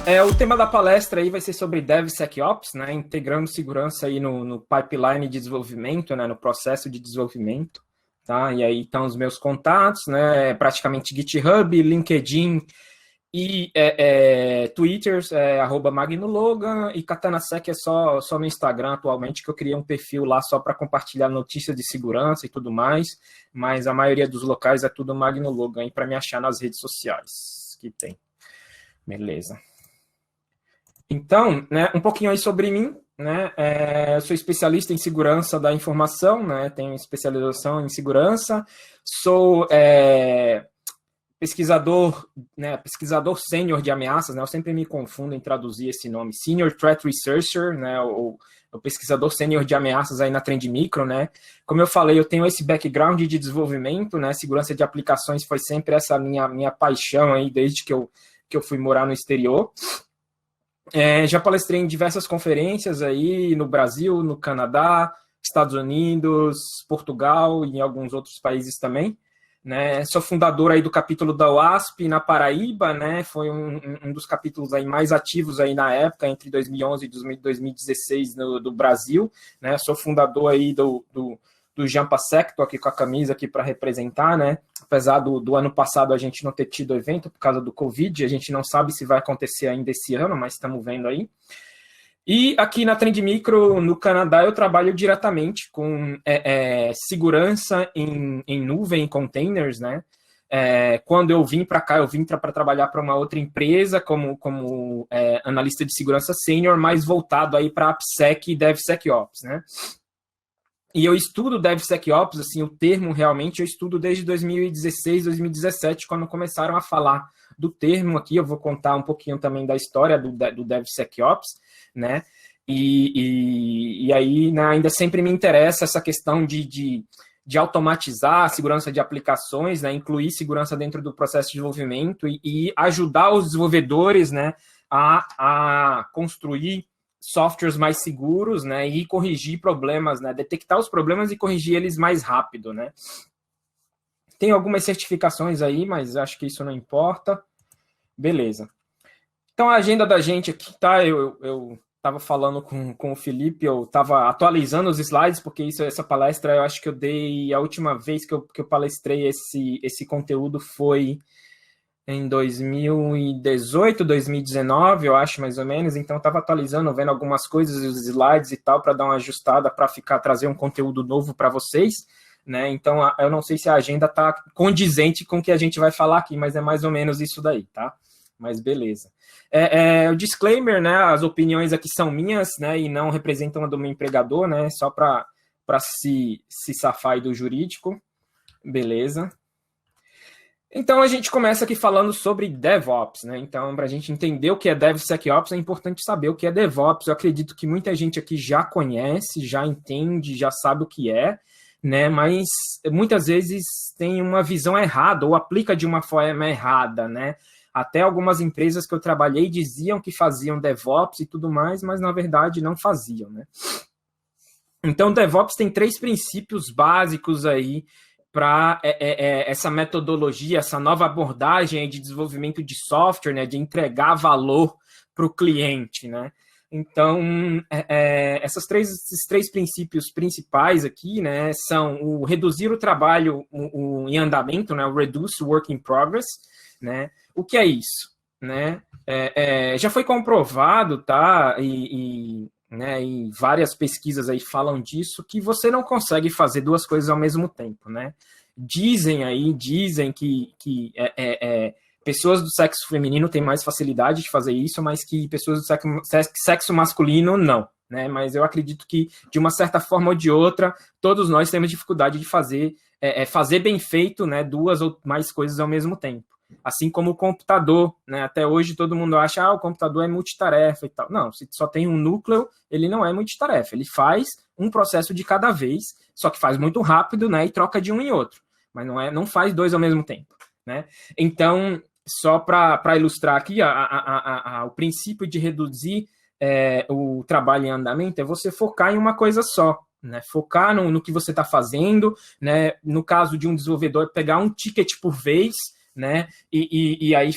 O tema da palestra aí vai ser sobre DevSecOps, né, integrando segurança aí no pipeline de desenvolvimento, né, no processo de desenvolvimento, tá? E aí estão os meus contatos, né, praticamente GitHub, LinkedIn e Twitter, @MagnoLogan, e KatanaSec é só no Instagram atualmente, que eu criei um perfil lá só para compartilhar notícias de segurança e tudo mais, mas a maioria dos locais é tudo MagnoLogan, para me achar nas redes sociais que tem. Beleza. Então, né, um pouquinho aí sobre mim, né, eu sou especialista em segurança da informação, né, tenho especialização em segurança, sou pesquisador, né, pesquisador sênior de ameaças, né, eu sempre me confundo em traduzir esse nome, Senior Threat Researcher, né, o pesquisador sênior de ameaças aí na Trend Micro, né, como eu falei, eu tenho esse background de desenvolvimento, né, segurança de aplicações foi sempre essa minha paixão aí, desde que eu fui morar no exterior. Já palestrei em diversas conferências aí no Brasil, no Canadá, Estados Unidos, Portugal e em alguns outros países também. Né? Sou fundador aí do capítulo da UASP na Paraíba, né? Foi um dos capítulos aí mais ativos aí na época, entre 2011 e 2016 do Brasil. Né? Sou fundador aí do JampaSec, estou aqui com a camisa aqui para representar, né? Apesar do ano passado a gente não ter tido evento por causa do Covid, a gente não sabe se vai acontecer ainda esse ano, mas estamos vendo aí. E aqui na Trend Micro, no Canadá, eu trabalho diretamente com segurança em nuvem, em containers, né? Quando eu vim para cá, eu vim para trabalhar para uma outra empresa como analista de segurança sênior, mais voltado aí para AppSec e DevSecOps, né? E eu estudo DevSecOps, assim, o termo realmente eu estudo desde 2016, 2017, quando começaram a falar do termo aqui. Eu vou contar um pouquinho também da história do DevSecOps, né? E aí, né, ainda sempre me interessa essa questão de automatizar a segurança de aplicações, né, incluir segurança dentro do processo de desenvolvimento e ajudar os desenvolvedores, né, a construir softwares mais seguros, né, e corrigir problemas, né, detectar os problemas e corrigir eles mais rápido, né. Tem algumas certificações aí, mas acho que isso não importa. Beleza. Então, a agenda da gente aqui, tá? Eu estava falando com o Felipe, eu estava atualizando os slides, porque essa palestra eu acho que eu dei, a última vez que eu palestrei esse conteúdo foi em 2018, 2019, eu acho, mais ou menos. Então, estava atualizando, vendo algumas coisas, os slides e tal, para dar uma ajustada, para trazer um conteúdo novo para vocês, né? Então, eu não sei se a agenda está condizente com o que a gente vai falar aqui, mas é mais ou menos isso daí, tá? Mas beleza. O disclaimer, né? As opiniões aqui são minhas, né? E não representam a do meu empregador, né? Só para se safar aí do jurídico. Beleza. Então, a gente começa aqui falando sobre DevOps, né? Então, para a gente entender o que é DevSecOps, é importante saber o que é DevOps. Eu acredito que muita gente aqui já conhece, já entende, já sabe o que é, né? Mas muitas vezes tem uma visão errada ou aplica de uma forma errada, né? Até algumas empresas que eu trabalhei diziam que faziam DevOps e tudo mais, mas na verdade não faziam, né? Então, DevOps tem 3 princípios básicos aí para essa metodologia, essa nova abordagem de desenvolvimento de software, né, de entregar valor para o cliente, né? Então, esses três princípios principais aqui, né, são o reduzir o trabalho em andamento, né, o reduce work in progress, né? O que é isso, né? Já foi comprovado, tá? Né, e várias pesquisas aí falam disso, que você não consegue fazer 2 coisas ao mesmo tempo, né? Dizem que pessoas do sexo feminino têm mais facilidade de fazer isso, mas que pessoas do sexo masculino não, né? Mas eu acredito que, de uma certa forma ou de outra, todos nós temos dificuldade de fazer bem feito, né, 2 ou mais coisas ao mesmo tempo. Assim como o computador, né? Até hoje todo mundo acha, o computador é multitarefa e tal. Não, se só tem um núcleo, ele não é multitarefa. Ele faz um processo de cada vez, só que faz muito rápido, né? E troca de um em outro. Mas não faz 2 ao mesmo tempo, né? Então, só para ilustrar aqui, o princípio de reduzir o trabalho em andamento é você focar em uma coisa só, né? Focar no que você está fazendo, né? No caso de um desenvolvedor, pegar um ticket por vez, né? E aí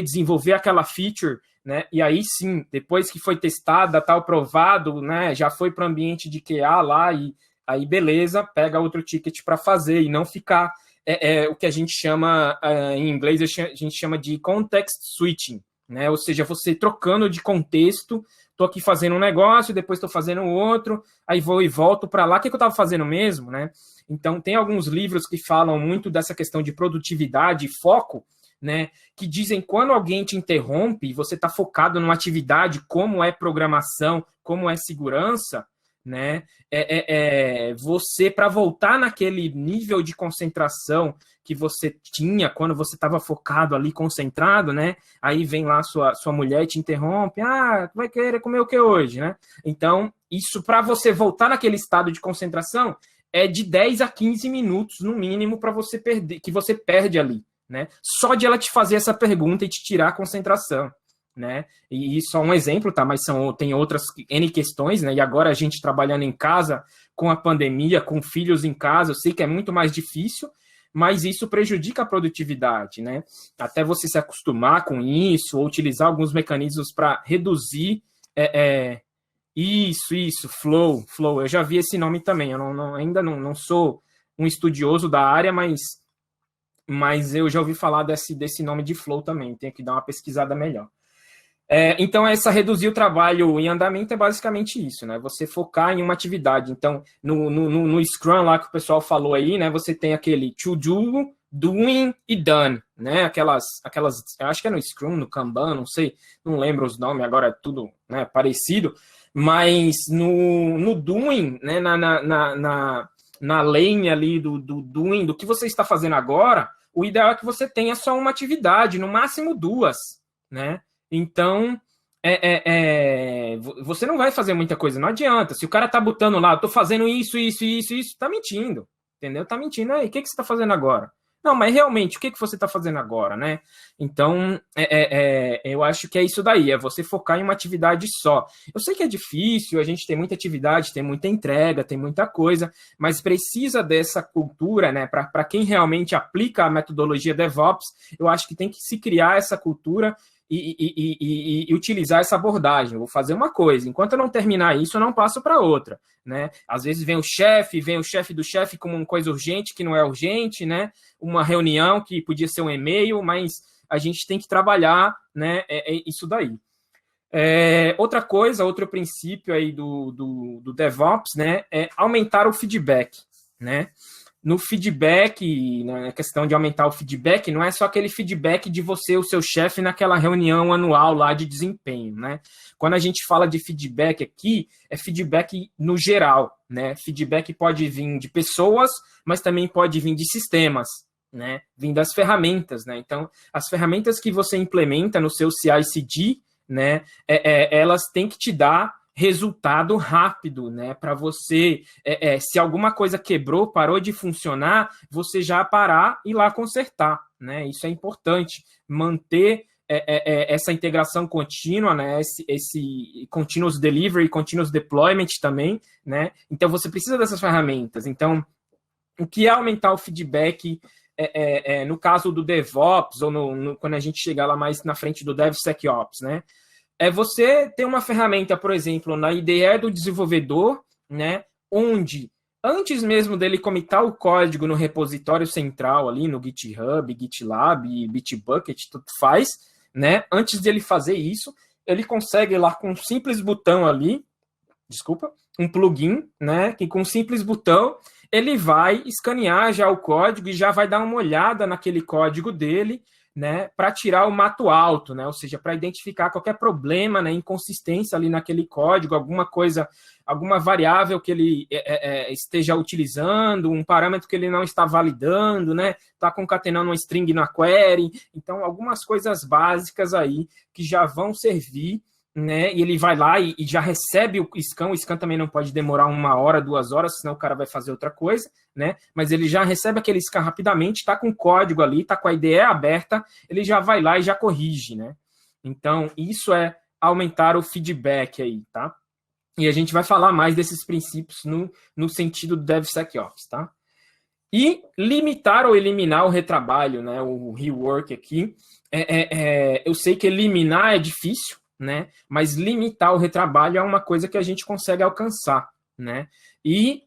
desenvolver aquela feature, né? E aí sim, depois que foi testada, tal, provado, né? Já foi para o ambiente de QA lá e aí beleza, pega outro ticket para fazer e não ficar o que a gente chama em inglês a gente chama de context switching, né? Ou seja, você trocando de contexto. Estou aqui fazendo um negócio, depois estou fazendo outro, aí vou e volto para lá. O que eu estava fazendo mesmo, né? Então, tem alguns livros que falam muito dessa questão de produtividade e foco, né? Que dizem quando alguém te interrompe e você está focado numa atividade, como é programação, como é segurança, né? Você, para voltar naquele nível de concentração que você tinha quando você estava focado ali, concentrado, né? Aí vem lá sua mulher e te interrompe. Ah, vai querer comer o que hoje, né? Então, isso para você voltar naquele estado de concentração é de 10 a 15 minutos, no mínimo, para você perder, que você perde ali, né? Só de ela te fazer essa pergunta e te tirar a concentração, né? E isso é um exemplo, tá? Mas tem outras N questões, né? E agora a gente trabalhando em casa, com a pandemia, com filhos em casa, eu sei que é muito mais difícil, mas isso prejudica a produtividade, né? Até você se acostumar com isso, ou utilizar alguns mecanismos para reduzir. Isso, flow. Eu já vi esse nome também. Eu ainda não sou um estudioso da área, mas eu já ouvi falar desse nome de flow também. Tenho que dar uma pesquisada melhor. Então, essa reduzir o trabalho em andamento é basicamente isso, né? Você focar em uma atividade. Então, no Scrum lá que o pessoal falou aí, né? Você tem aquele to do, doing e done, né? Aquelas, eu acho que é no Scrum, no Kanban, não sei, não lembro os nomes, agora é tudo, né, parecido, mas no doing, né? Na lane ali do doing, do que você está fazendo agora, o ideal é que você tenha só uma atividade, no máximo duas, né? Então, você não vai fazer muita coisa, não adianta. Se o cara tá botando lá, eu tô fazendo isso, tá mentindo, entendeu? Tá mentindo. Aí, o que você tá fazendo agora? Não, mas realmente, o que você tá fazendo agora, né? Então, eu acho que é isso daí, é você focar em uma atividade só. Eu sei que é difícil, a gente tem muita atividade, tem muita entrega, tem muita coisa, mas precisa dessa cultura, né? Para quem realmente aplica a metodologia DevOps, eu acho que tem que se criar essa cultura e utilizar essa abordagem. Eu vou fazer uma coisa, enquanto eu não terminar isso, eu não passo para outra, né? Às vezes vem o chefe do chefe como uma coisa urgente que não é urgente, né? Uma reunião que podia ser um e-mail, mas a gente tem que trabalhar, né? Isso daí. Outra coisa, outro princípio aí do DevOps, né? É aumentar o feedback, né? No feedback, na questão de aumentar o feedback, não é só aquele feedback de você, o seu chefe, naquela reunião anual lá de desempenho, né? Quando a gente fala de feedback aqui, é feedback no geral, né? Feedback pode vir de pessoas, mas também pode vir de sistemas, né? Vir das ferramentas, né? Então, as ferramentas que você implementa no seu CI/CD, né? Elas têm que te dar resultado rápido, né? Para você, se alguma coisa quebrou, parou de funcionar, você já parar e ir lá consertar, né? Isso é importante, manter essa integração contínua, né? Esse continuous delivery, continuous deployment também, né? Então você precisa dessas ferramentas. Então, o que é aumentar o feedback? No caso do DevOps, ou quando a gente chegar lá mais na frente do DevSecOps, né? É você ter uma ferramenta, por exemplo, na IDE do desenvolvedor, né? Onde, antes mesmo dele comitar o código no repositório central ali, no GitHub, GitLab, Bitbucket, tudo faz, né? Antes de ele fazer isso, ele consegue lá com um simples botão ali, um plugin, né? Que com um simples botão ele vai escanear já o código e já vai dar uma olhada naquele código dele, né, para tirar o mato alto, né, ou seja, para identificar qualquer problema, né, inconsistência ali naquele código, alguma coisa, alguma variável que ele esteja utilizando, um parâmetro que ele não está validando, né, está concatenando uma string na query, então algumas coisas básicas aí que já vão servir, né, e ele vai lá e já recebe o scan também não pode demorar 1 hora, 2 horas, senão o cara vai fazer outra coisa, né, mas ele já recebe aquele scan rapidamente, está com o código ali, está com a IDE aberta, ele já vai lá e já corrige, né, então isso é aumentar o feedback aí, tá, e a gente vai falar mais desses princípios no sentido do DevSecOps, tá. E limitar ou eliminar o retrabalho, né? O rework aqui. Eu sei que eliminar é difícil, né? Mas limitar o retrabalho é uma coisa que a gente consegue alcançar, né? E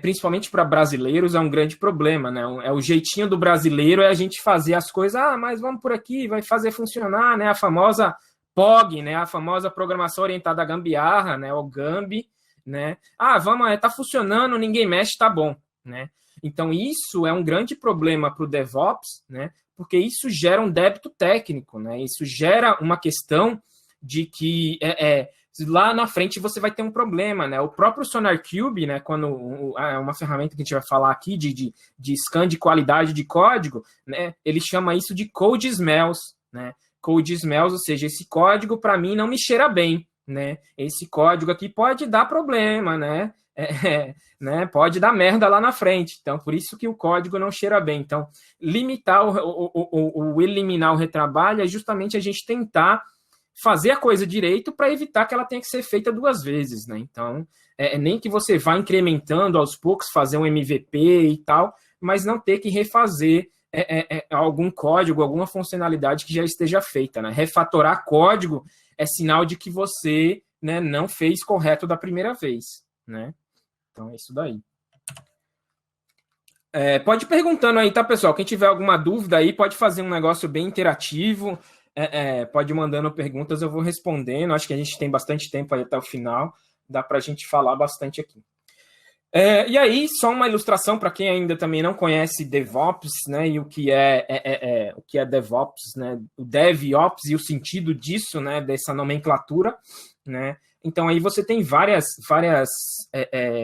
principalmente para brasileiros é um grande problema, né? É o jeitinho do brasileiro é a gente fazer as coisas, mas vamos por aqui, vai fazer funcionar, né? A famosa POG, né? A famosa programação orientada à gambiarra, né? O Gambi, né? Vamos, tá funcionando, ninguém mexe, tá bom, né? Então, isso é um grande problema para o DevOps, né? Porque isso gera um débito técnico, né? Isso gera uma questão de que lá na frente você vai ter um problema, né? O próprio SonarQube, né? Quando é uma ferramenta que a gente vai falar aqui de scan de qualidade de código, né? Ele chama isso de code smells, né? Code smells, ou seja, esse código para mim não me cheira bem, né? Esse código aqui pode dar problema, né? Né, pode dar merda lá na frente. Então, por isso que o código não cheira bem. Então, limitar ou eliminar o retrabalho é justamente a gente tentar fazer a coisa direito para evitar que ela tenha que ser feita duas vezes, né? Então, nem que você vá incrementando aos poucos, fazer um MVP e tal, mas não ter que refazer algum código, alguma funcionalidade que já esteja feita, né? Refatorar código é sinal de que você, né, não fez correto da primeira vez, né? Então, é isso daí. Pode ir perguntando aí, tá, pessoal? Quem tiver alguma dúvida aí, pode fazer um negócio bem interativo. Pode ir mandando perguntas, eu vou respondendo. Acho que a gente tem bastante tempo aí até o final. Dá para a gente falar bastante aqui. E aí, só uma ilustração para quem ainda também não conhece DevOps, né? E o que o que é DevOps, né? O DevOps e o sentido disso, né? Dessa nomenclatura, né? Então, aí você tem várias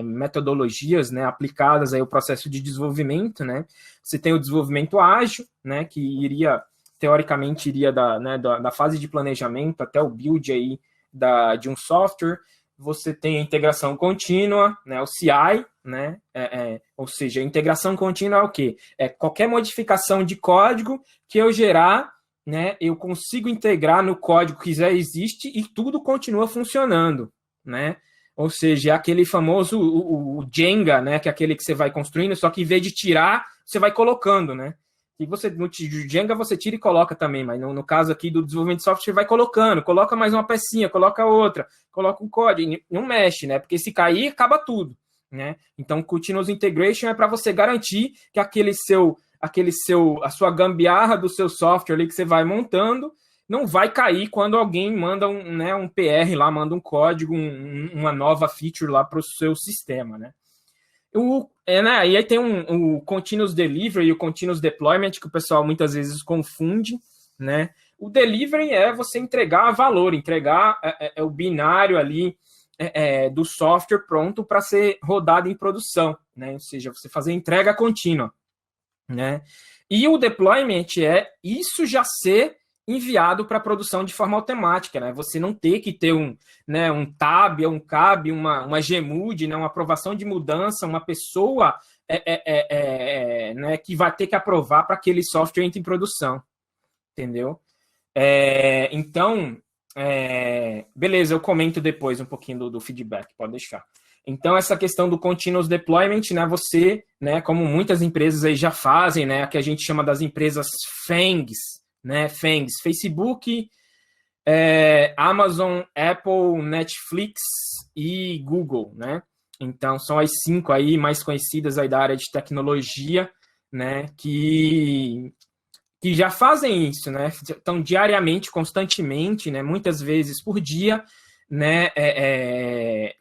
metodologias, né, aplicadas aí ao processo de desenvolvimento, né? Você tem o desenvolvimento ágil, né, que teoricamente, iria da fase de planejamento até o build aí de um software. Você tem a integração contínua, né, o CI, né? Ou seja, a integração contínua é o quê? É qualquer modificação de código que eu gerar, né, eu consigo integrar no código que já existe e tudo continua funcionando, né? Ou seja, é aquele famoso o Jenga, né, que é aquele que você vai construindo, só que em vez de tirar, você vai colocando, né? E você no Jenga você tira e coloca também, mas no caso aqui do desenvolvimento de software, vai colocando, coloca mais uma pecinha, coloca outra, coloca um código, não mexe, né? Porque se cair, acaba tudo, né? Então, continuous integration é para você garantir que a sua gambiarra do seu software ali que você vai montando não vai cair quando alguém manda um PR lá, manda um código, uma nova feature lá para o seu sistema, né? E aí tem o Continuous Delivery e o Continuous Deployment, que o pessoal muitas vezes confunde, né? O Delivery é você entregar valor, entregar o binário ali do software pronto para ser rodado em produção, né? Ou seja, você fazer entrega contínua, né? E o Deployment é isso já ser enviado para a produção de forma automática, né? Você não ter que ter um tab, um cab, uma gmood, né? Uma aprovação de mudança, uma pessoa né? Que vai ter que aprovar para aquele software entre em produção, entendeu? Então, beleza, eu comento depois um pouquinho do feedback, pode deixar. Então, essa questão do continuous deployment, né, você, né, como muitas empresas aí já fazem, né, que a gente chama das empresas FANGs, né, FANGs, Facebook, Amazon, Apple, Netflix e Google, né? Então, são as 5 aí mais conhecidas aí da área de tecnologia, né, que já fazem isso, né? Estão diariamente, constantemente, né, muitas vezes por dia, né,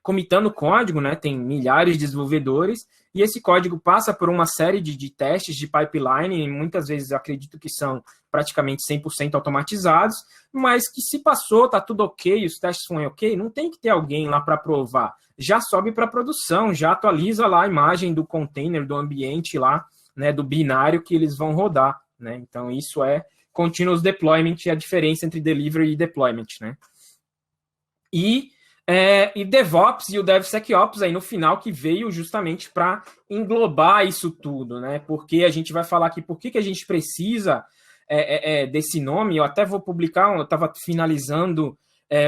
comitando código, né? Tem milhares de desenvolvedores e esse código passa por uma série de testes de pipeline, e muitas vezes acredito que são praticamente 100% automatizados, mas que se passou, tá tudo ok, os testes foram ok, não tem que ter alguém lá para provar. Já sobe para produção, já atualiza lá a imagem do container, do ambiente lá, né, do binário que eles vão rodar, né? Então, isso é continuous deployment, e a diferença entre delivery e deployment, né? E DevOps e o DevSecOps aí no final, que veio justamente para englobar isso tudo, né? Porque a gente vai falar aqui por que a gente precisa desse nome. Eu até vou publicar, eu estava finalizando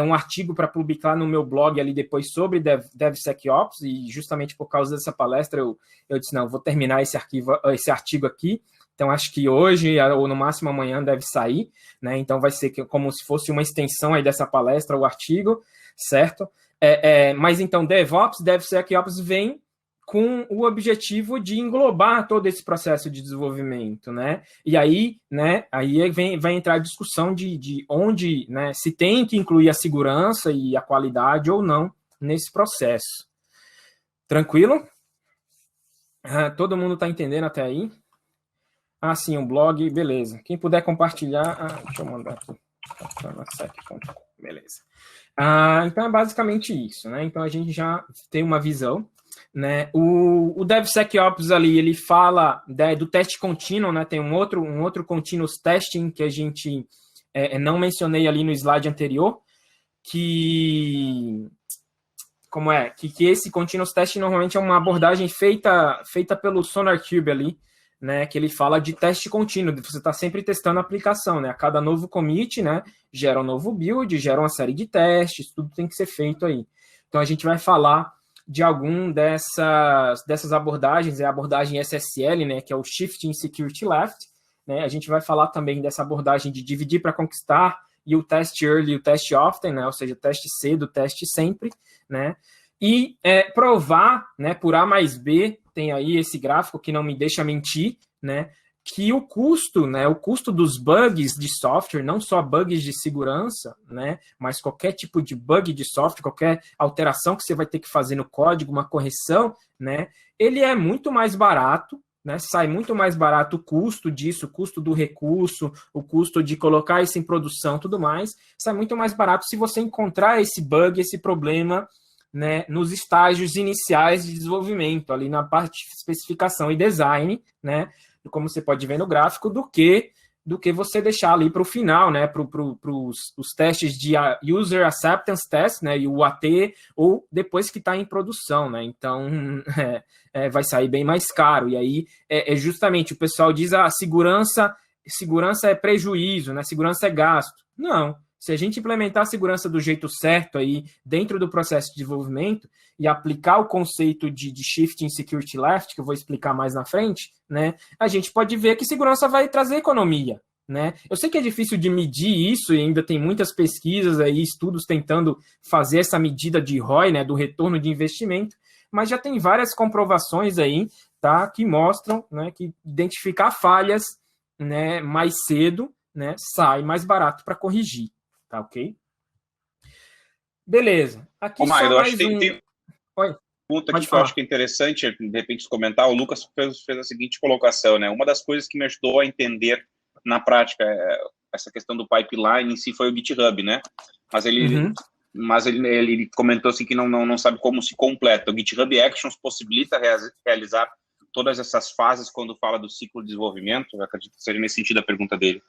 um artigo para publicar no meu blog ali depois sobre DevSecOps, e justamente por causa dessa palestra eu disse, não, vou terminar esse artigo aqui. Então, acho que hoje, ou no máximo amanhã, deve sair, né? Então, vai ser como se fosse uma extensão aí dessa palestra, o artigo, certo? Mas, então, DevOps, DevSecOps vem com o objetivo de englobar todo esse processo de desenvolvimento, né? E aí, né, vai entrar a discussão de onde, né, se tem que incluir a segurança e a qualidade ou não nesse processo. Tranquilo? Todo mundo está entendendo até aí? Sim, um blog, beleza. Quem puder compartilhar, deixa eu mandar aqui. Beleza. Então, é basicamente isso, né? Então, a gente já tem uma visão, né? O DevSecOps ali, ele fala do teste contínuo, né? Tem um outro continuous testing que a gente não mencionei ali no slide anterior, que esse continuous testing normalmente é uma abordagem feita pelo SonarQube ali, né, que ele fala de teste contínuo, você está sempre testando a aplicação, né, a cada novo commit, né, gera um novo build, gera uma série de testes, tudo tem que ser feito aí. Então, a gente vai falar de algum dessas abordagens, a abordagem SSL, né, que é o Shifting Security Left, né, a gente vai falar também dessa abordagem de dividir para conquistar, e o test early e o test often, né, ou seja, teste cedo, teste sempre, né, e provar, né, por A mais B, tem aí esse gráfico que não me deixa mentir, né, que o custo, né, o custo dos bugs de software, não só bugs de segurança, né, mas qualquer tipo de bug de software, qualquer alteração que você vai ter que fazer no código, uma correção, né, ele é muito mais barato, né, sai muito mais barato o custo disso, o custo do recurso, o custo de colocar isso em produção, tudo mais, sai muito mais barato se você encontrar esse bug, esse problema, né, nos estágios iniciais de desenvolvimento, ali na parte de especificação e design, né, como você pode ver no gráfico, do que você deixar ali para o final, né, para os testes de User Acceptance Test, né, e o AT, ou depois que está em produção, né, então vai sair bem mais caro, e aí justamente o pessoal diz, segurança é prejuízo, né, segurança é gasto. Não. Se a gente implementar a segurança do jeito certo aí dentro do processo de desenvolvimento e aplicar o conceito de Shifting Security Left, que eu vou explicar mais na frente, né, a gente pode ver que segurança vai trazer economia, né? Eu sei que é difícil de medir isso e ainda tem muitas pesquisas aí, estudos tentando fazer essa medida de ROI, né, do retorno de investimento, mas já tem várias comprovações aí, tá, que mostram, né, que identificar falhas, né, mais cedo, né, sai mais barato para corrigir. Tá, ok? Beleza. Aqui Magno, só eu acho que tem Oi. Pergunta aqui que eu acho que é interessante, de repente, comentar. O Lucas fez a seguinte colocação, né? Uma das coisas que me ajudou a entender na prática essa questão do pipeline em si foi o GitHub, né? Mas ele comentou assim que não sabe como se completa. O GitHub Actions possibilita realizar todas essas fases quando fala do ciclo de desenvolvimento. Eu acredito que seja nesse sentido a pergunta dele.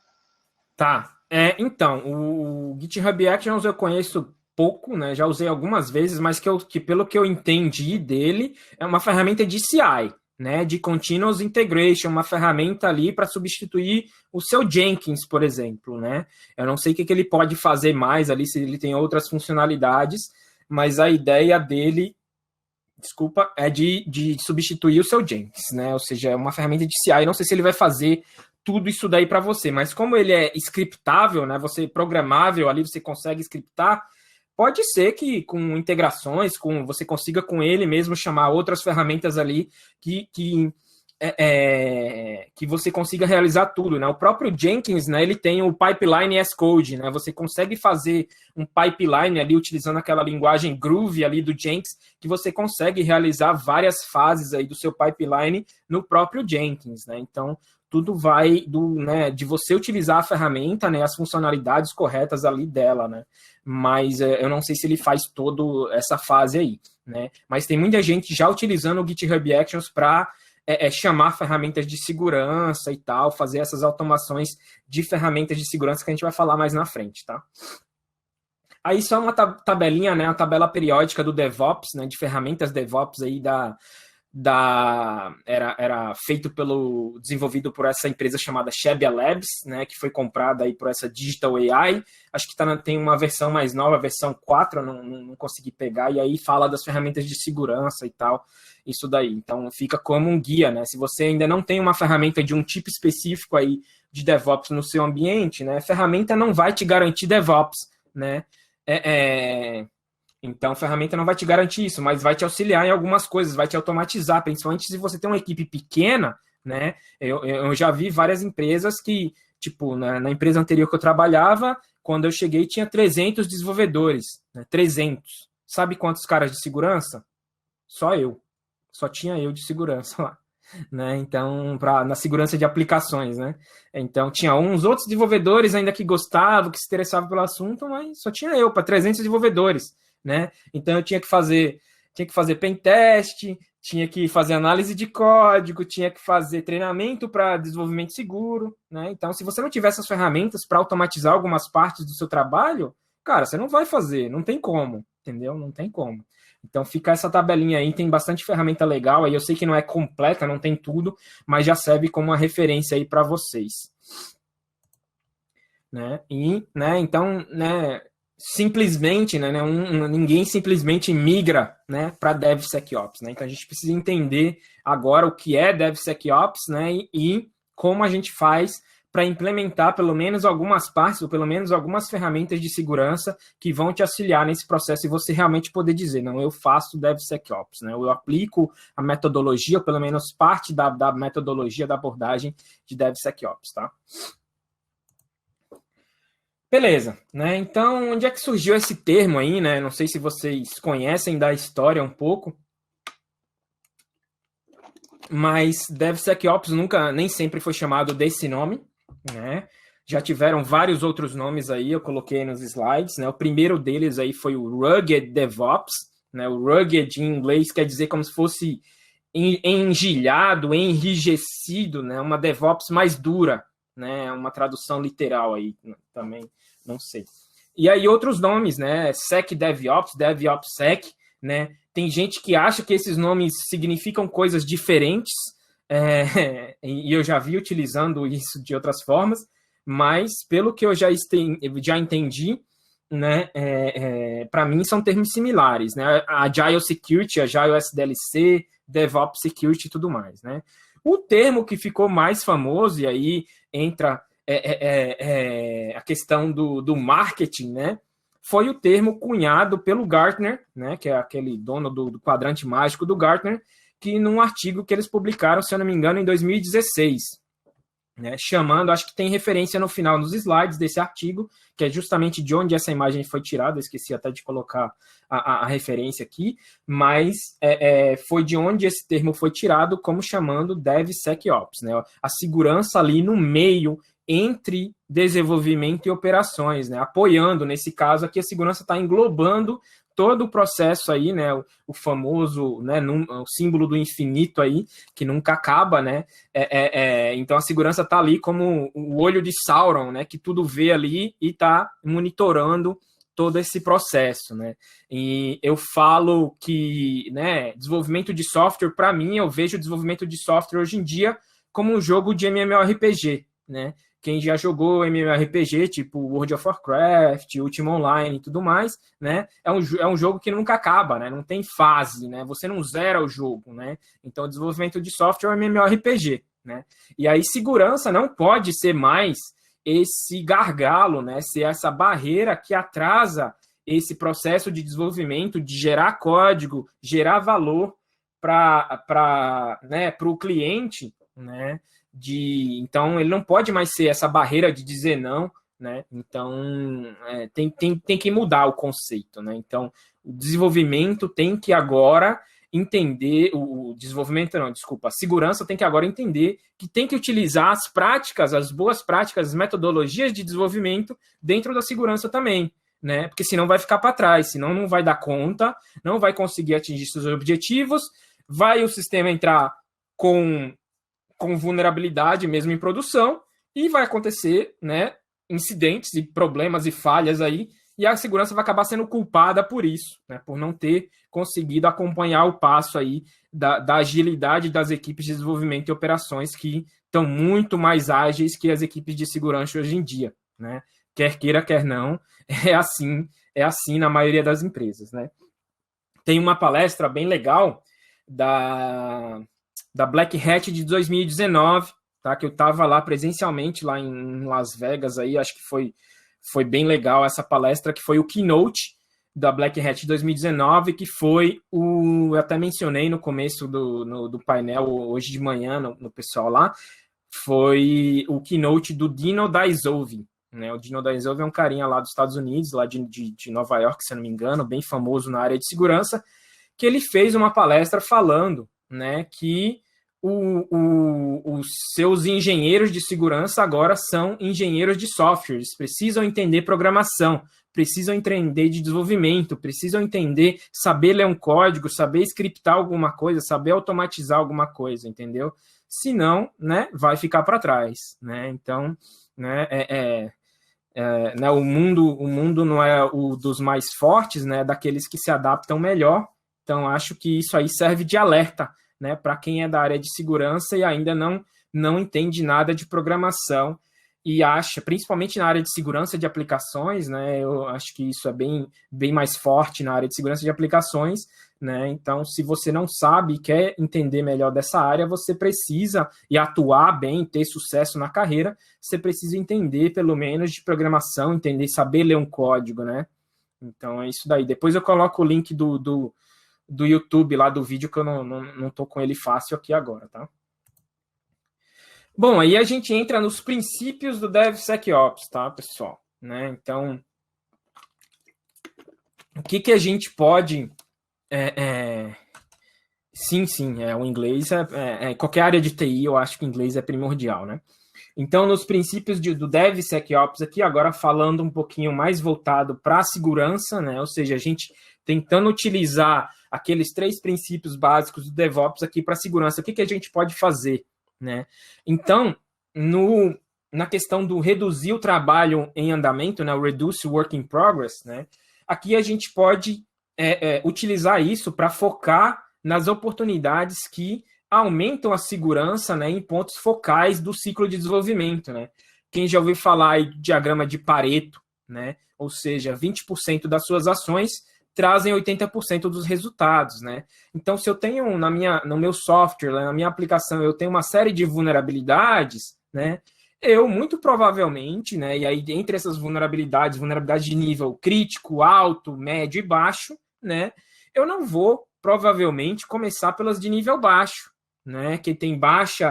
Tá. Então, o GitHub Actions eu conheço pouco, né? Já usei algumas vezes, mas que pelo que eu entendi dele, é uma ferramenta de CI, né? De Continuous Integration, uma ferramenta ali para substituir o seu Jenkins, por exemplo, né? Eu não sei o que ele pode fazer mais ali, se ele tem outras funcionalidades, mas a ideia dele, desculpa, é de substituir o seu Jenkins, né? Ou seja, é uma ferramenta de CI. Não sei se ele vai fazer tudo isso daí para você, mas como ele é scriptável, né, você programável ali, você consegue scriptar, pode ser que com integrações, você consiga com ele mesmo chamar outras ferramentas ali que você consiga realizar tudo, né? O próprio Jenkins, né, ele tem o pipeline as code, né? Você consegue fazer um pipeline ali utilizando aquela linguagem Groove ali do Jenkins, que você consegue realizar várias fases aí do seu pipeline no próprio Jenkins, né? Então, tudo vai de você utilizar a ferramenta, né, as funcionalidades corretas ali dela, né? Mas eu não sei se ele faz toda essa fase aí, né? Mas tem muita gente já utilizando o GitHub Actions para chamar ferramentas de segurança e tal, fazer essas automações de ferramentas de segurança que a gente vai falar mais na frente, tá? Aí só uma tabelinha, né, uma tabela periódica do DevOps, né, de ferramentas DevOps aí era desenvolvido por essa empresa chamada Shebia Labs, né, que foi comprada aí por essa Digital AI. Acho que tem uma versão mais nova, a versão 4, eu não consegui pegar, e aí fala das ferramentas de segurança e tal, isso daí. Então fica como um guia, né? Se você ainda não tem uma ferramenta de um tipo específico aí de DevOps no seu ambiente, né, a ferramenta não vai te garantir DevOps, né? Então, a ferramenta não vai te garantir isso, mas vai te auxiliar em algumas coisas, vai te automatizar, principalmente se você tem uma equipe pequena, né? Eu já vi várias empresas que, tipo, na empresa anterior que eu trabalhava, quando eu cheguei tinha 300 desenvolvedores, né? 300. Sabe quantos caras de segurança? Só eu. Só tinha eu de segurança lá. Né? Então, na segurança de aplicações, né? Então, tinha uns outros desenvolvedores ainda que gostavam, que se interessavam pelo assunto, mas só tinha eu para 300 desenvolvedores. Né? Então eu tinha que fazer pen test, tinha que fazer análise de código, tinha que fazer treinamento para desenvolvimento seguro, né? Então, se você não tiver essas ferramentas para automatizar algumas partes do seu trabalho, cara, você não vai fazer, não tem como, entendeu? Não tem como. Então fica essa tabelinha aí, tem bastante ferramenta legal, aí eu sei que não é completa, não tem tudo, mas já serve como uma referência aí para vocês. Né? E, né, então, né, simplesmente, né, ninguém simplesmente migra, né, para DevSecOps, né? Então a gente precisa entender agora o que é DevSecOps, né, e como a gente faz para implementar pelo menos algumas partes ou pelo menos algumas ferramentas de segurança que vão te auxiliar nesse processo e você realmente poder dizer, não, eu faço DevSecOps, né? Eu aplico a metodologia, ou pelo menos parte da metodologia da abordagem de DevSecOps, tá? Beleza, né? Então, onde é que surgiu esse termo aí, né? Não sei se vocês conhecem da história um pouco, mas DevSecOps nem sempre foi chamado desse nome, né? Já tiveram vários outros nomes aí, eu coloquei nos slides, né? O primeiro deles aí foi o Rugged DevOps, né? O Rugged em inglês quer dizer como se fosse engelhado, enrijecido, né? Uma DevOps mais dura, né? Uma tradução literal aí também, não sei. E aí outros nomes, né? SecDevOps, DevOpsSec, né? Tem gente que acha que esses nomes significam coisas diferentes, e eu já vi utilizando isso de outras formas, mas pelo que eu já entendi, né, para mim são termos similares, né? Agile Security, Agile SDLC, DevOps Security e tudo mais, né? O termo que ficou mais famoso, e aí entra a questão do marketing, né? Foi o termo cunhado pelo Gartner, né? Que é aquele dono do quadrante mágico do Gartner, que num artigo que eles publicaram, se eu não me engano, em 2016, né? Chamando, acho que tem referência no final nos slides desse artigo, que é justamente de onde essa imagem foi tirada, eu esqueci até de colocar a referência aqui, mas foi de onde esse termo foi tirado, como chamando DevSecOps, né? A segurança ali no meio entre desenvolvimento e operações, né? Apoiando, nesse caso aqui, a segurança está englobando todo o processo aí, né, o famoso, né, o símbolo do infinito aí, que nunca acaba, né, então a segurança está ali como o olho de Sauron, né, que tudo vê ali e está monitorando todo esse processo, né, e eu falo que, né, desenvolvimento de software, para mim, eu vejo o desenvolvimento de software hoje em dia como um jogo de MMORPG, né. Quem já jogou MMORPG, tipo World of Warcraft, Ultima Online e tudo mais, né? É um jogo que nunca acaba, né? Não tem fase, né? Você não zera o jogo, né? Então, o desenvolvimento de software é um MMORPG, né? E aí, segurança não pode ser mais esse gargalo, né? Ser essa barreira que atrasa esse processo de desenvolvimento, de gerar código, gerar valor para o cliente, né? Então, ele não pode mais ser essa barreira de dizer não, né? Então, tem que mudar o conceito, né? Então, o desenvolvimento tem que agora entender, a segurança tem que agora entender que tem que utilizar as práticas, as boas práticas, as metodologias de desenvolvimento dentro da segurança também, né? Porque senão vai ficar para trás, senão não vai dar conta, não vai conseguir atingir seus objetivos, vai o sistema entrar com vulnerabilidade mesmo em produção, e vai acontecer, né, incidentes e problemas e falhas aí e a segurança vai acabar sendo culpada por isso, né, por não ter conseguido acompanhar o passo aí da agilidade das equipes de desenvolvimento e operações que estão muito mais ágeis que as equipes de segurança hoje em dia, né? Quer queira, quer não, é assim na maioria das empresas, né? Tem uma palestra bem legal da Black Hat de 2019, tá? Que eu estava lá presencialmente, lá em Las Vegas, aí, acho que foi bem legal essa palestra, que foi o keynote da Black Hat 2019, que foi eu até mencionei no começo do painel, hoje de manhã, no pessoal lá, foi o keynote do Dino Daizove, né? O Dino Daizove é um carinha lá dos Estados Unidos, lá de Nova York, se eu não me engano, bem famoso na área de segurança, que ele fez uma palestra falando, né, que os seus engenheiros de segurança agora são engenheiros de software, eles precisam entender programação, precisam entender de desenvolvimento, precisam entender, saber ler um código, saber scriptar alguma coisa, saber automatizar alguma coisa, entendeu? Senão, né, vai ficar para trás, né? Então, né, né, o mundo não é o dos mais fortes, né, daqueles que se adaptam melhor. Então, acho que isso aí serve de alerta, né, para quem é da área de segurança e ainda não entende nada de programação e acha, principalmente na área de segurança de aplicações, né, eu acho que isso é bem mais forte na área de segurança de aplicações, né, então se você não sabe e quer entender melhor dessa área, você precisa, e atuar bem, ter sucesso na carreira, você precisa entender pelo menos de programação, entender, saber ler um código, né, então é isso daí. Depois eu coloco o link do YouTube lá do vídeo, que eu não tô com ele fácil aqui agora, tá? Bom, aí a gente entra nos princípios do DevSecOps, tá, pessoal? Né? Então, o que a gente pode... Sim, o inglês qualquer área de TI, eu acho que o inglês é primordial, né? Então, nos princípios do DevSecOps aqui, agora falando um pouquinho mais voltado para a segurança, né? Ou seja, a gente tentando utilizar aqueles 3 princípios básicos do DevOps aqui para a segurança. O que a gente pode fazer, né? Então, na questão do reduzir o trabalho em andamento, né? O Reduce Work in Progress, né? Aqui a gente pode utilizar isso para focar nas oportunidades que aumentam a segurança, né, em pontos focais do ciclo de desenvolvimento, né? Quem já ouviu falar aí do diagrama de Pareto, né? Ou seja, 20% das suas ações trazem 80% dos resultados, né? Então, se eu tenho no meu software, na minha aplicação, eu tenho uma série de vulnerabilidades, né? Eu, muito provavelmente, né? E aí, entre essas vulnerabilidades de nível crítico, alto, médio e baixo, né? Eu não vou, provavelmente, começar pelas de nível baixo, né? Que tem baixo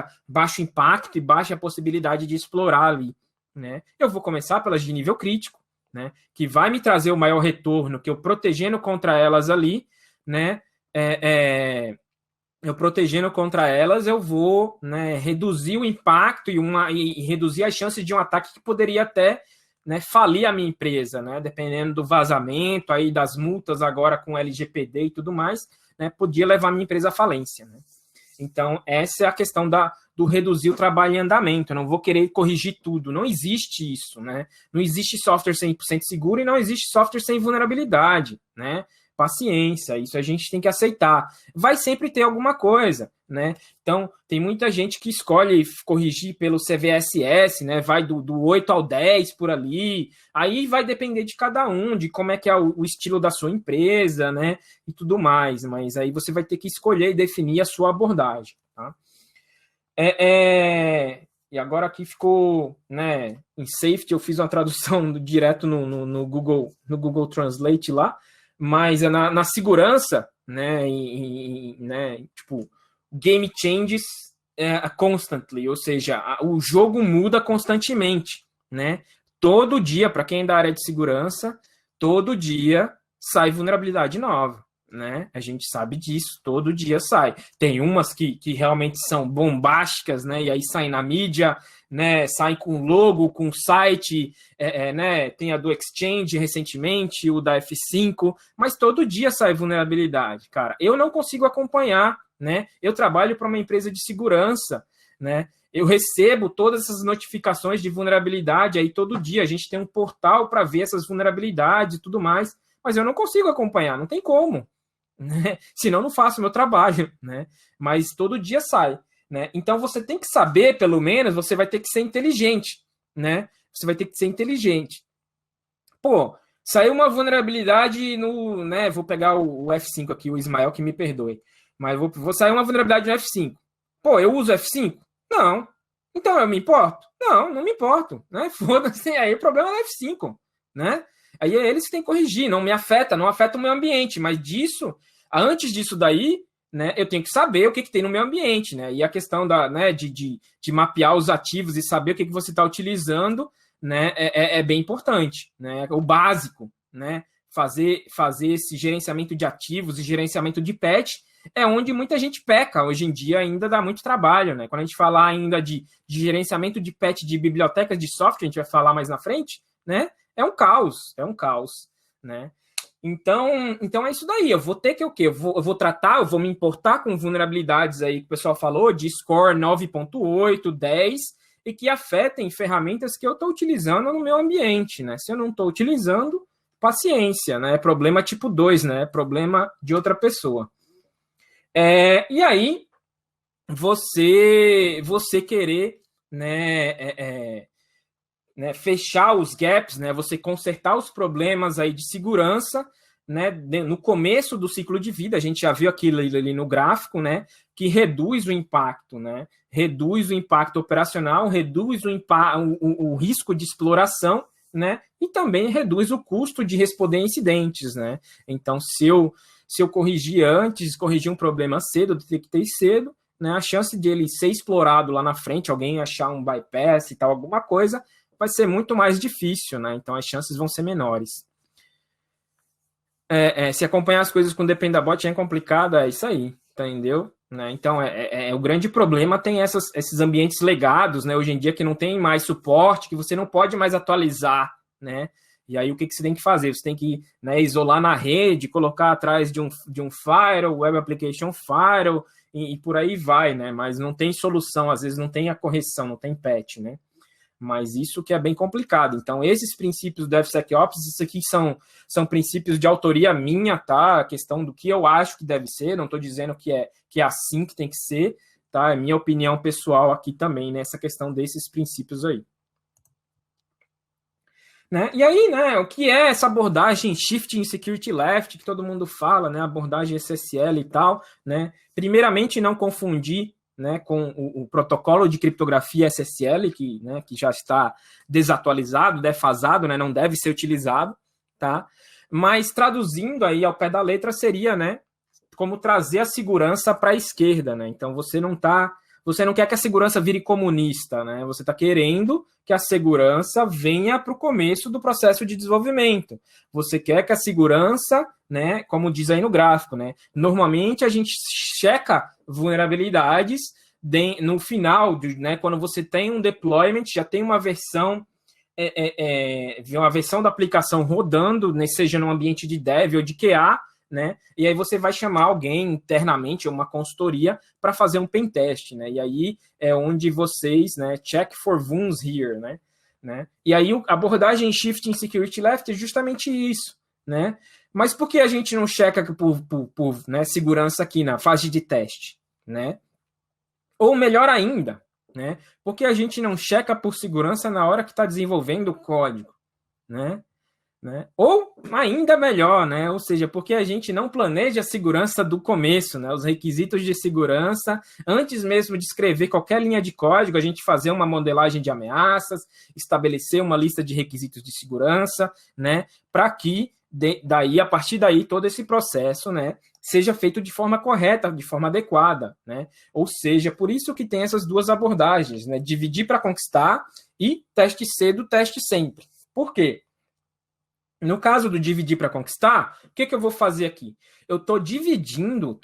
impacto e baixa possibilidade de explorar ali, né? Eu vou começar pelas de nível crítico, né, que vai me trazer o maior retorno, que eu protegendo contra elas ali, né, eu protegendo contra elas, eu vou, né, reduzir o impacto e reduzir as chances de um ataque que poderia até, né, falir a minha empresa, né, dependendo do vazamento, aí das multas agora com LGPD e tudo mais, né, podia levar a minha empresa à falência, né. Então, essa é a questão do reduzir o trabalho em andamento. Eu não vou querer corrigir tudo. Não existe isso, né? Não existe software 100% seguro e não existe software sem vulnerabilidade, né? Paciência, isso a gente tem que aceitar. Vai sempre ter alguma coisa, né? Então, tem muita gente que escolhe corrigir pelo CVSS, né? Vai do 8 ao 10 por ali. Aí vai depender de cada um, de como é que é o estilo da sua empresa, né? E tudo mais. Mas aí você vai ter que escolher e definir a sua abordagem, tá? E agora aqui ficou, né, em safety, eu fiz uma tradução direto no Google Translate lá, mas na segurança, né, né, tipo, game changes constantly, ou seja, o jogo muda constantemente, né? Todo dia, para quem é da área de segurança, todo dia sai vulnerabilidade nova, né? A gente sabe disso, todo dia sai. Tem umas que realmente são bombásticas, né? E aí saem na mídia, né? Saem com logo, com site, né? Tem a do Exchange recentemente, o da F5, mas todo dia sai vulnerabilidade, cara. Eu não consigo acompanhar, né? Eu trabalho para uma empresa de segurança, né? Eu recebo todas essas notificações de vulnerabilidade aí todo dia. A gente tem um portal para ver essas vulnerabilidades e tudo mais, mas eu não consigo acompanhar, não tem como, né? Senão não faço o meu trabalho, né? Mas todo dia sai, né? Então você tem que saber, pelo menos, você vai ter que ser inteligente, né? Você vai ter que ser inteligente. Pô, saiu uma vulnerabilidade no, né? Vou pegar o F5 aqui, o Ismael que me perdoe, mas vou sair uma vulnerabilidade no F5. Pô, eu uso F5? Não. Então eu me importo? Não, não me importo, né? Foda-se, aí o problema é o F5, né? Aí é eles que têm que corrigir, não me afeta, não afeta o meio ambiente, mas antes disso daí, né, eu tenho que saber o que tem no meio ambiente, né? E a questão né, de mapear os ativos e saber o que você está utilizando, né, é bem importante, né? O básico, né? Fazer esse gerenciamento de ativos e gerenciamento de patch é onde muita gente peca. Hoje em dia ainda dá muito trabalho, né? Quando a gente falar ainda de gerenciamento de patch de bibliotecas de software, a gente vai falar mais na frente, né? É um caos, né? Então é isso daí. Eu vou ter que o quê? Eu vou me importar com vulnerabilidades aí que o pessoal falou, de score 9.8, 10, e que afetem ferramentas que eu estou utilizando no meu ambiente, né? Se eu não estou utilizando, paciência, né? É problema tipo 2, né? É problema de outra pessoa. E aí, você querer, né, fechar os gaps, né, você consertar os problemas aí de segurança, né, no começo do ciclo de vida, a gente já viu aquilo ali no gráfico, né, que reduz o impacto, né, reduz o impacto operacional, reduz o risco de exploração, né, e também reduz o custo de responder a incidentes, né. Então, se eu corrigir antes, corrigir um problema cedo, detectei cedo, né, a chance de ele ser explorado lá na frente, alguém achar um bypass e tal, alguma coisa, vai ser muito mais difícil, né? Então as chances vão ser menores. Se acompanhar as coisas com Dependabot é complicado, é isso aí, entendeu? Né? Então o grande problema tem esses ambientes legados, né? Hoje em dia que não tem mais suporte, que você não pode mais atualizar, né? E aí o que você tem que fazer? Você tem que, né, isolar na rede, colocar atrás de um firewall, Web Application Firewall, e por aí vai, né? Mas não tem solução, às vezes não tem a correção, não tem patch, né? Mas isso que é bem complicado. Então, esses princípios do DevSecOps, isso aqui são princípios de autoria minha, tá? A questão do que eu acho que deve ser, não estou dizendo que é assim que tem que ser, tá? É minha opinião pessoal aqui também, nessa questão desses princípios aí. Né? E aí, né, o que é essa abordagem Shifting Security Left, que todo mundo fala, né? Abordagem SSL e tal, né? Primeiramente, não confundir, né, com o protocolo de criptografia SSL, que já está desatualizado, defasado, né, não deve ser utilizado, tá? Mas traduzindo aí ao pé da letra seria, né, como trazer a segurança para a esquerda, né? Então você não quer que a segurança vire comunista, né? Você está querendo que a segurança venha para o começo do processo de desenvolvimento. Você quer que a segurança, né, como diz aí no gráfico, né? Normalmente a gente checa vulnerabilidades no final, né, quando você tem um deployment, já tem uma versão da aplicação rodando, né, seja no ambiente de dev ou de QA, né? E aí você vai chamar alguém internamente, uma consultoria, para fazer um pen test, né? E aí é onde vocês, né, check for vulns here, né? E aí a abordagem Shifting Security Left é justamente isso, né? Mas por que a gente não checa por né, segurança aqui na fase de teste, né? Ou melhor ainda, né? Por que a gente não checa por segurança na hora que está desenvolvendo o código, né? Ou ainda melhor, né? Ou seja, porque a gente não planeja a segurança do começo, né? Os requisitos de segurança, antes mesmo de escrever qualquer linha de código, a gente fazer uma modelagem de ameaças, estabelecer uma lista de requisitos de segurança, né? Para que a partir daí, todo esse processo, né, seja feito de forma correta, de forma adequada, né? Ou seja, por isso que tem essas duas abordagens, né? Dividir para conquistar e teste cedo, teste sempre. Por quê? No caso do dividir para conquistar, o que eu vou fazer aqui? Eu estou dividindo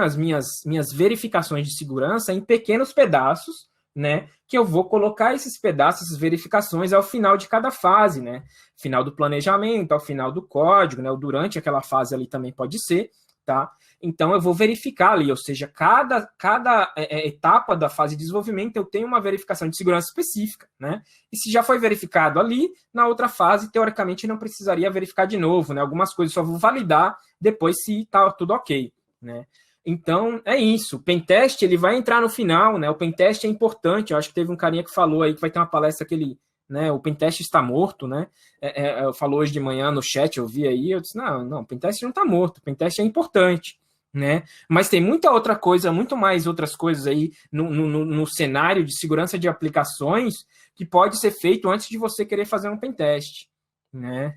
as minhas verificações de segurança em pequenos pedaços, né? Que eu vou colocar esses pedaços, essas verificações ao final de cada fase, né? Final do planejamento, ao final do código, né? Ou durante aquela fase ali também pode ser, tá? Então, eu vou verificar ali, ou seja, cada etapa da fase de desenvolvimento eu tenho uma verificação de segurança específica, né? E se já foi verificado ali, na outra fase, teoricamente, não precisaria verificar de novo, né? Algumas coisas só vou validar depois se tá tudo ok, né? Então, é isso. O pentest, ele vai entrar no final, né? O pentest é importante. Eu acho que teve um carinha que falou aí que vai ter uma palestra que ele, né? O pentest está morto, né? Falou hoje de manhã no chat, eu vi aí, eu disse, não, o pentest não está morto, o pentest é importante, né? Mas tem muita outra coisa, muito mais outras coisas aí no cenário de segurança de aplicações que pode ser feito antes de você querer fazer um pentest, né?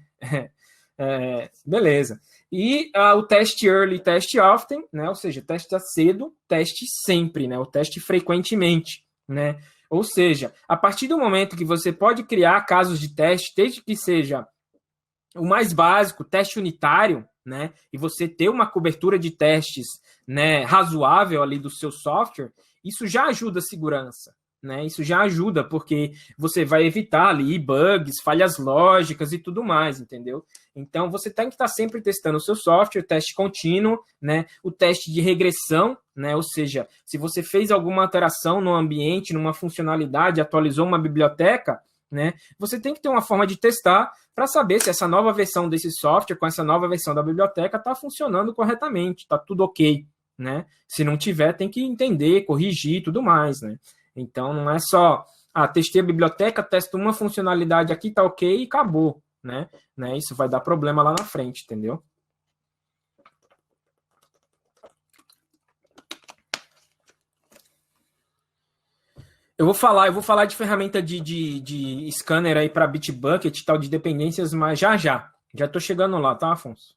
Beleza. E o teste early, teste often, né? Ou seja, teste cedo, teste sempre, né? O teste frequentemente, né? Ou seja, a partir do momento que você pode criar casos de teste, desde que seja o mais básico, teste unitário, né? E você ter uma cobertura de testes, né, razoável ali do seu software, isso já ajuda a segurança, né? Isso já ajuda, porque você vai evitar ali bugs, falhas lógicas e tudo mais, entendeu? Então, você tem que estar sempre testando o seu software, teste contínuo, né? O teste de regressão, né? Ou seja, se você fez alguma alteração no ambiente, numa funcionalidade, atualizou uma biblioteca, né? Você tem que ter uma forma de testar para saber se essa nova versão desse software, com essa nova versão da biblioteca, está funcionando corretamente, está tudo ok, né? Se não tiver, tem que entender, corrigir e tudo mais, né? Então, não é só, testei a biblioteca, testo uma funcionalidade aqui, tá ok e acabou, né? Isso vai dar problema lá na frente, entendeu? Eu vou falar de ferramenta de scanner aí para Bitbucket e tal, de dependências, mas já. Já estou chegando lá, tá, Afonso?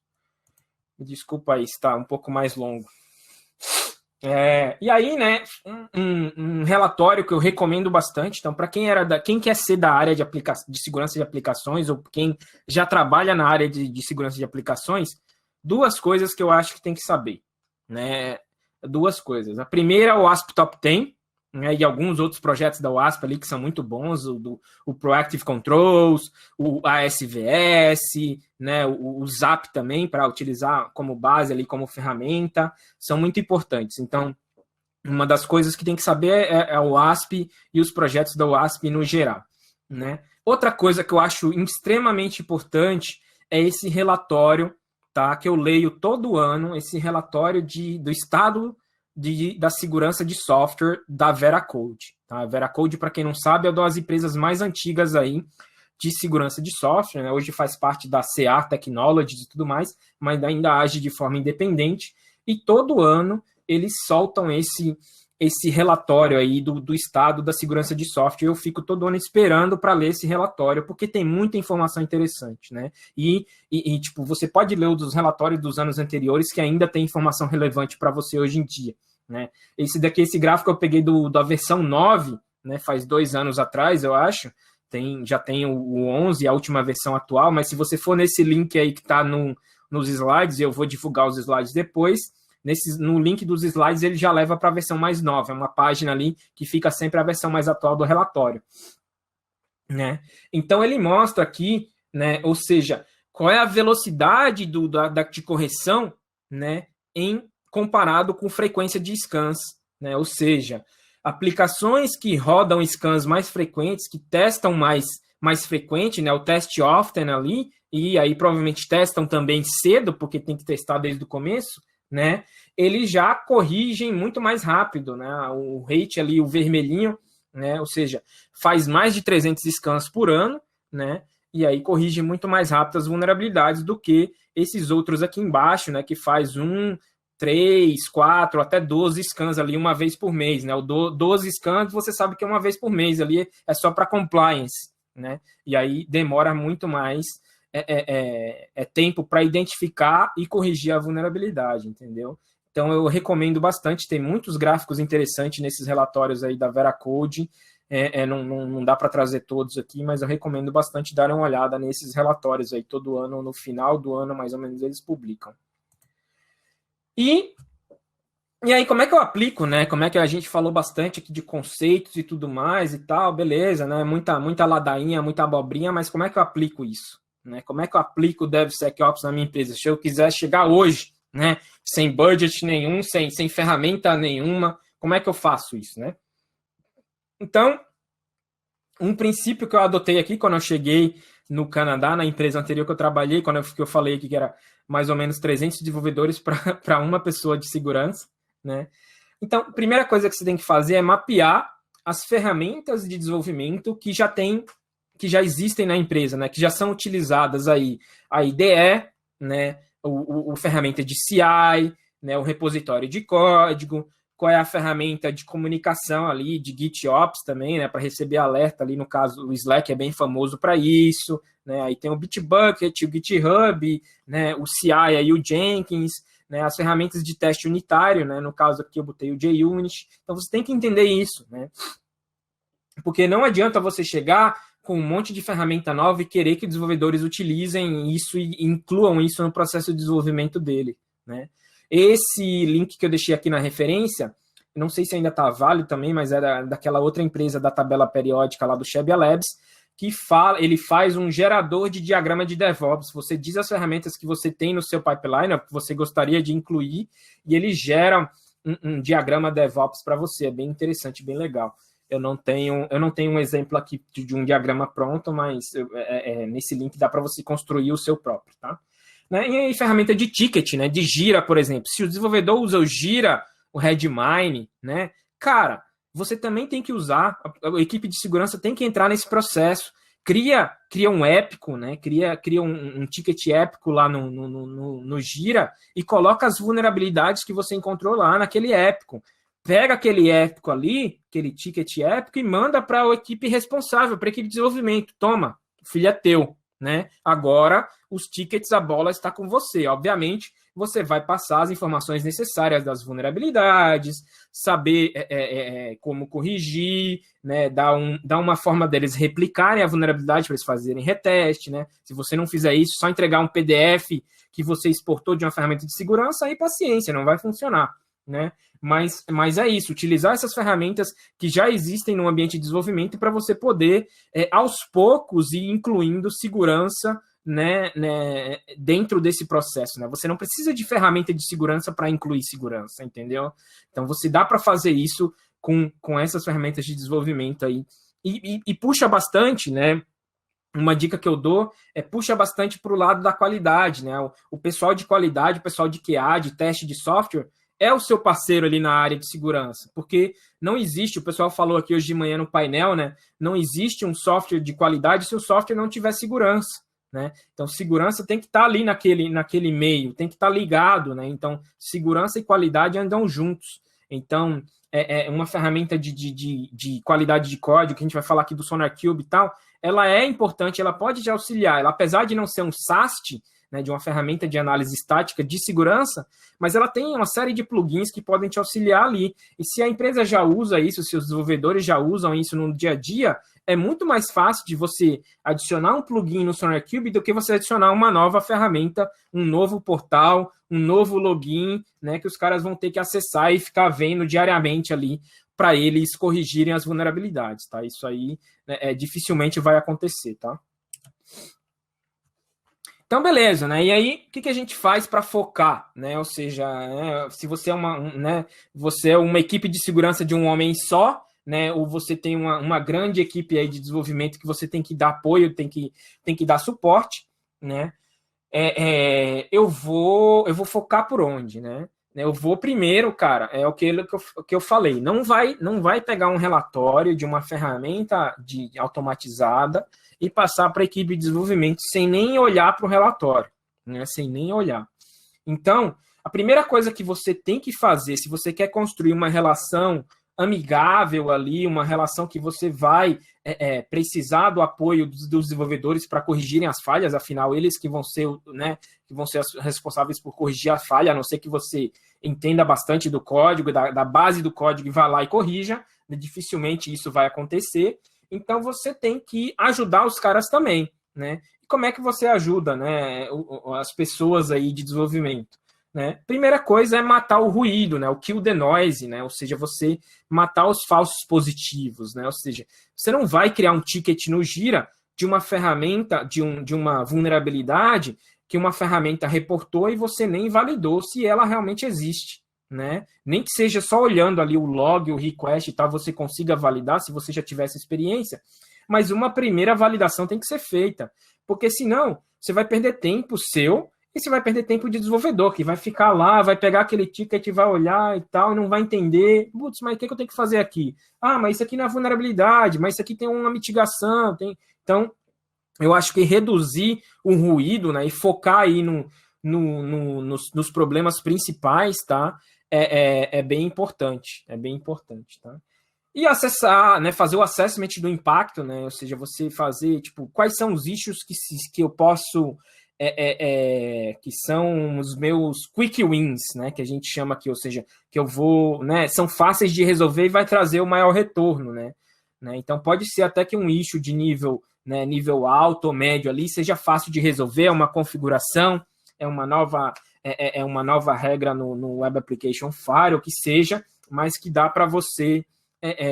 Desculpa aí, está um pouco mais longo. E aí, né, um relatório que eu recomendo bastante, então, para quem quer ser da área de segurança de aplicações, ou quem já trabalha na área de segurança de aplicações, duas coisas que eu acho que tem que saber, né? Duas coisas. A primeira é o WASP Top 10, né, e alguns outros projetos da WASP ali que são muito bons, o Proactive Controls, o ASVS, né, o ZAP também, para utilizar como base ali, como ferramenta, são muito importantes. Então, uma das coisas que tem que saber é o WASP e os projetos da WASP no geral, né? Outra coisa que eu acho extremamente importante é esse relatório, tá, que eu leio todo ano, esse relatório do estado da segurança de software da Veracode. Tá? A Veracode, para quem não sabe, é uma das empresas mais antigas aí de segurança de software, né? Hoje faz parte da CA Technologies e tudo mais, mas ainda age de forma independente, e todo ano eles soltam esse relatório aí do estado da segurança de software. Eu fico todo ano esperando para ler esse relatório, porque tem muita informação interessante, né? E tipo, você pode ler os relatórios dos anos anteriores que ainda tem informação relevante para você hoje em dia, né? Esse gráfico eu peguei da versão 9, né? Faz 2 anos atrás, eu acho. Já tem o 11, a última versão atual, mas se você for nesse link aí que está nos slides, eu vou divulgar os slides depois, no link dos slides ele já leva para a versão mais nova, é uma página ali que fica sempre a versão mais atual do relatório, né? Então ele mostra aqui, né, ou seja, qual é a velocidade de correção, né, comparado com frequência de scans, né? Ou seja, aplicações que rodam scans mais frequentes, que testam mais frequente, né, o test often ali, e aí provavelmente testam também cedo, porque tem que testar desde o começo, né, eles já corrigem muito mais rápido, né, o rate ali, o vermelhinho, né, ou seja, faz mais de 300 scans por ano, né, e aí corrige muito mais rápido as vulnerabilidades do que esses outros aqui embaixo, né, que faz 3, 4, até 12 scans ali uma vez por mês, né? O 12 scans você sabe que é uma vez por mês, ali é só para compliance, né? E aí demora muito mais tempo para identificar e corrigir a vulnerabilidade, entendeu? Então eu recomendo bastante, tem muitos gráficos interessantes nesses relatórios aí da Veracode, não dá para trazer todos aqui, mas eu recomendo bastante dar uma olhada nesses relatórios aí, todo ano, no final do ano mais ou menos eles publicam. E aí, como é que eu aplico, né? Como é que a gente falou bastante aqui de conceitos e tudo mais e tal, beleza, né? Muita ladainha, muita abobrinha, mas como é que eu aplico isso? Né? Como é que eu aplico o DevSecOps na minha empresa? Se eu quiser chegar hoje, né? Sem budget nenhum, sem ferramenta nenhuma. Como é que eu faço isso, né? Então, um princípio que eu adotei aqui quando eu cheguei no Canadá, na empresa anterior que eu trabalhei, quando eu falei aqui que era mais ou menos 300 desenvolvedores para uma pessoa de segurança, né? Então, a primeira coisa que você tem que fazer é mapear as ferramentas de desenvolvimento que já existem na empresa, né? Que já são utilizadas aí, a IDE, né? O ferramenta de CI, né? O repositório de código, qual é a ferramenta de comunicação ali, de GitOps também, né, para receber alerta ali, no caso, o Slack é bem famoso para isso, né, aí tem o Bitbucket, o GitHub, né, o CI aí, o Jenkins, né, as ferramentas de teste unitário, né, no caso aqui eu botei o JUnit, então você tem que entender isso, né, porque não adianta você chegar com um monte de ferramenta nova e querer que desenvolvedores utilizem isso e incluam isso no processo de desenvolvimento dele, né. Esse link que eu deixei aqui na referência, não sei se ainda está válido também, mas era daquela outra empresa da tabela periódica lá do Shebia Labs, que ele faz um gerador de diagrama de DevOps. Você diz as ferramentas que você tem no seu pipeline, que você gostaria de incluir, e ele gera um diagrama DevOps para você. É bem interessante, bem legal. Eu não tenho um exemplo aqui de um diagrama pronto, mas nesse link dá para você construir o seu próprio, tá? Né? E aí, ferramenta de ticket, né? De Gira, por exemplo. Se o desenvolvedor usa o Gira, o Redmine, né? Cara, você também tem que usar, a equipe de segurança tem que entrar nesse processo. Cria um épico, né? Cria um ticket épico lá no Gira e coloca as vulnerabilidades que você encontrou lá naquele épico. Pega aquele épico ali, aquele ticket épico, e manda para a equipe responsável, para a equipe de desenvolvimento. Toma, o filho é teu. Né? Agora, os tickets, a bola está com você. Obviamente, você vai passar as informações necessárias das vulnerabilidades, saber como corrigir, né? Dar uma forma deles replicarem a vulnerabilidade para eles fazerem reteste. Né? Se você não fizer isso, só entregar um PDF que você exportou de uma ferramenta de segurança, aí paciência, não vai funcionar. Né? Mas é isso, utilizar essas ferramentas que já existem no ambiente de desenvolvimento para você poder, aos poucos, ir incluindo segurança, né, dentro desse processo. Né? Você não precisa de ferramenta de segurança para incluir segurança, entendeu? Então, você dá para fazer isso com essas ferramentas de desenvolvimento aí. E puxa bastante, né? Uma dica que eu dou puxa bastante para o lado da qualidade. Né? O pessoal de qualidade, o pessoal de QA, de teste de software, é o seu parceiro ali na área de segurança, porque não existe, o pessoal falou aqui hoje de manhã no painel, né? Não existe um software de qualidade se o software não tiver segurança, né? Então, segurança tem que estar ali naquele meio, tem que estar ligado, né? Então, segurança e qualidade andam juntos. Então, uma ferramenta de qualidade de código, que a gente vai falar aqui do SonarQube e tal, ela é importante, ela pode te auxiliar, ela, apesar de não ser um SAST, né, de uma ferramenta de análise estática de segurança, mas ela tem uma série de plugins que podem te auxiliar ali. E se a empresa já usa isso, se os desenvolvedores já usam isso no dia a dia, é muito mais fácil de você adicionar um plugin no SonarQube do que você adicionar uma nova ferramenta, um novo portal, um novo login, né, que os caras vão ter que acessar e ficar vendo diariamente ali para eles corrigirem as vulnerabilidades, tá? Isso aí, né, dificilmente vai acontecer, tá? Então, beleza, né? E aí, o que a gente faz para focar, né? Ou seja, se você você é uma equipe de segurança de um homem só, né? Ou você tem uma grande equipe aí de desenvolvimento que você tem que dar apoio, tem que dar suporte, né? Eu vou focar por onde, né? Eu vou primeiro, cara, é o que eu falei. Não vai pegar um relatório de uma ferramenta automatizada e passar para a equipe de desenvolvimento sem nem olhar para o relatório, né? Sem nem olhar. Então, a primeira coisa que você tem que fazer, se você quer construir uma relação amigável ali, uma relação que você vai precisar do apoio dos desenvolvedores para corrigirem as falhas, afinal, eles que vão ser, né, que vão ser responsáveis por corrigir a falha, a não ser que você entenda bastante do código, da base do código e vá lá e corrija, dificilmente isso vai acontecer. Então, você tem que ajudar os caras também, né? E como é que você ajuda, né, as pessoas aí de desenvolvimento? Né? Primeira coisa é matar o ruído, né? O kill the noise, né? Ou seja, você matar os falsos positivos, né? Ou seja, você não vai criar um ticket no Gira de uma ferramenta, de uma vulnerabilidade que uma ferramenta reportou e você nem validou se ela realmente existe, né? Nem que seja só olhando ali o log, o request e tal, você consiga validar se você já tivesse experiência, mas uma primeira validação tem que ser feita, porque senão você vai perder tempo seu e você vai perder tempo de desenvolvedor, que vai ficar lá, vai pegar aquele ticket, vai olhar e tal, e não vai entender, putz, mas o que eu tenho que fazer aqui? Ah, mas isso aqui não é vulnerabilidade, mas isso aqui tem uma mitigação, tem... Então, eu acho que reduzir o ruído, né, e focar aí nos problemas principais, tá? É bem importante, tá? E acessar, né, fazer o assessment do impacto, né, ou seja, você fazer, tipo, quais são os issues que eu posso, que são os meus quick wins, né, que a gente chama aqui, ou seja, que eu vou, né, são fáceis de resolver e vai trazer o maior retorno, né? Então pode ser até que um issue de nível, né, nível alto ou médio ali seja fácil de resolver, é uma configuração, é uma nova regra no Web Application Firewall, que seja, mas que dá para você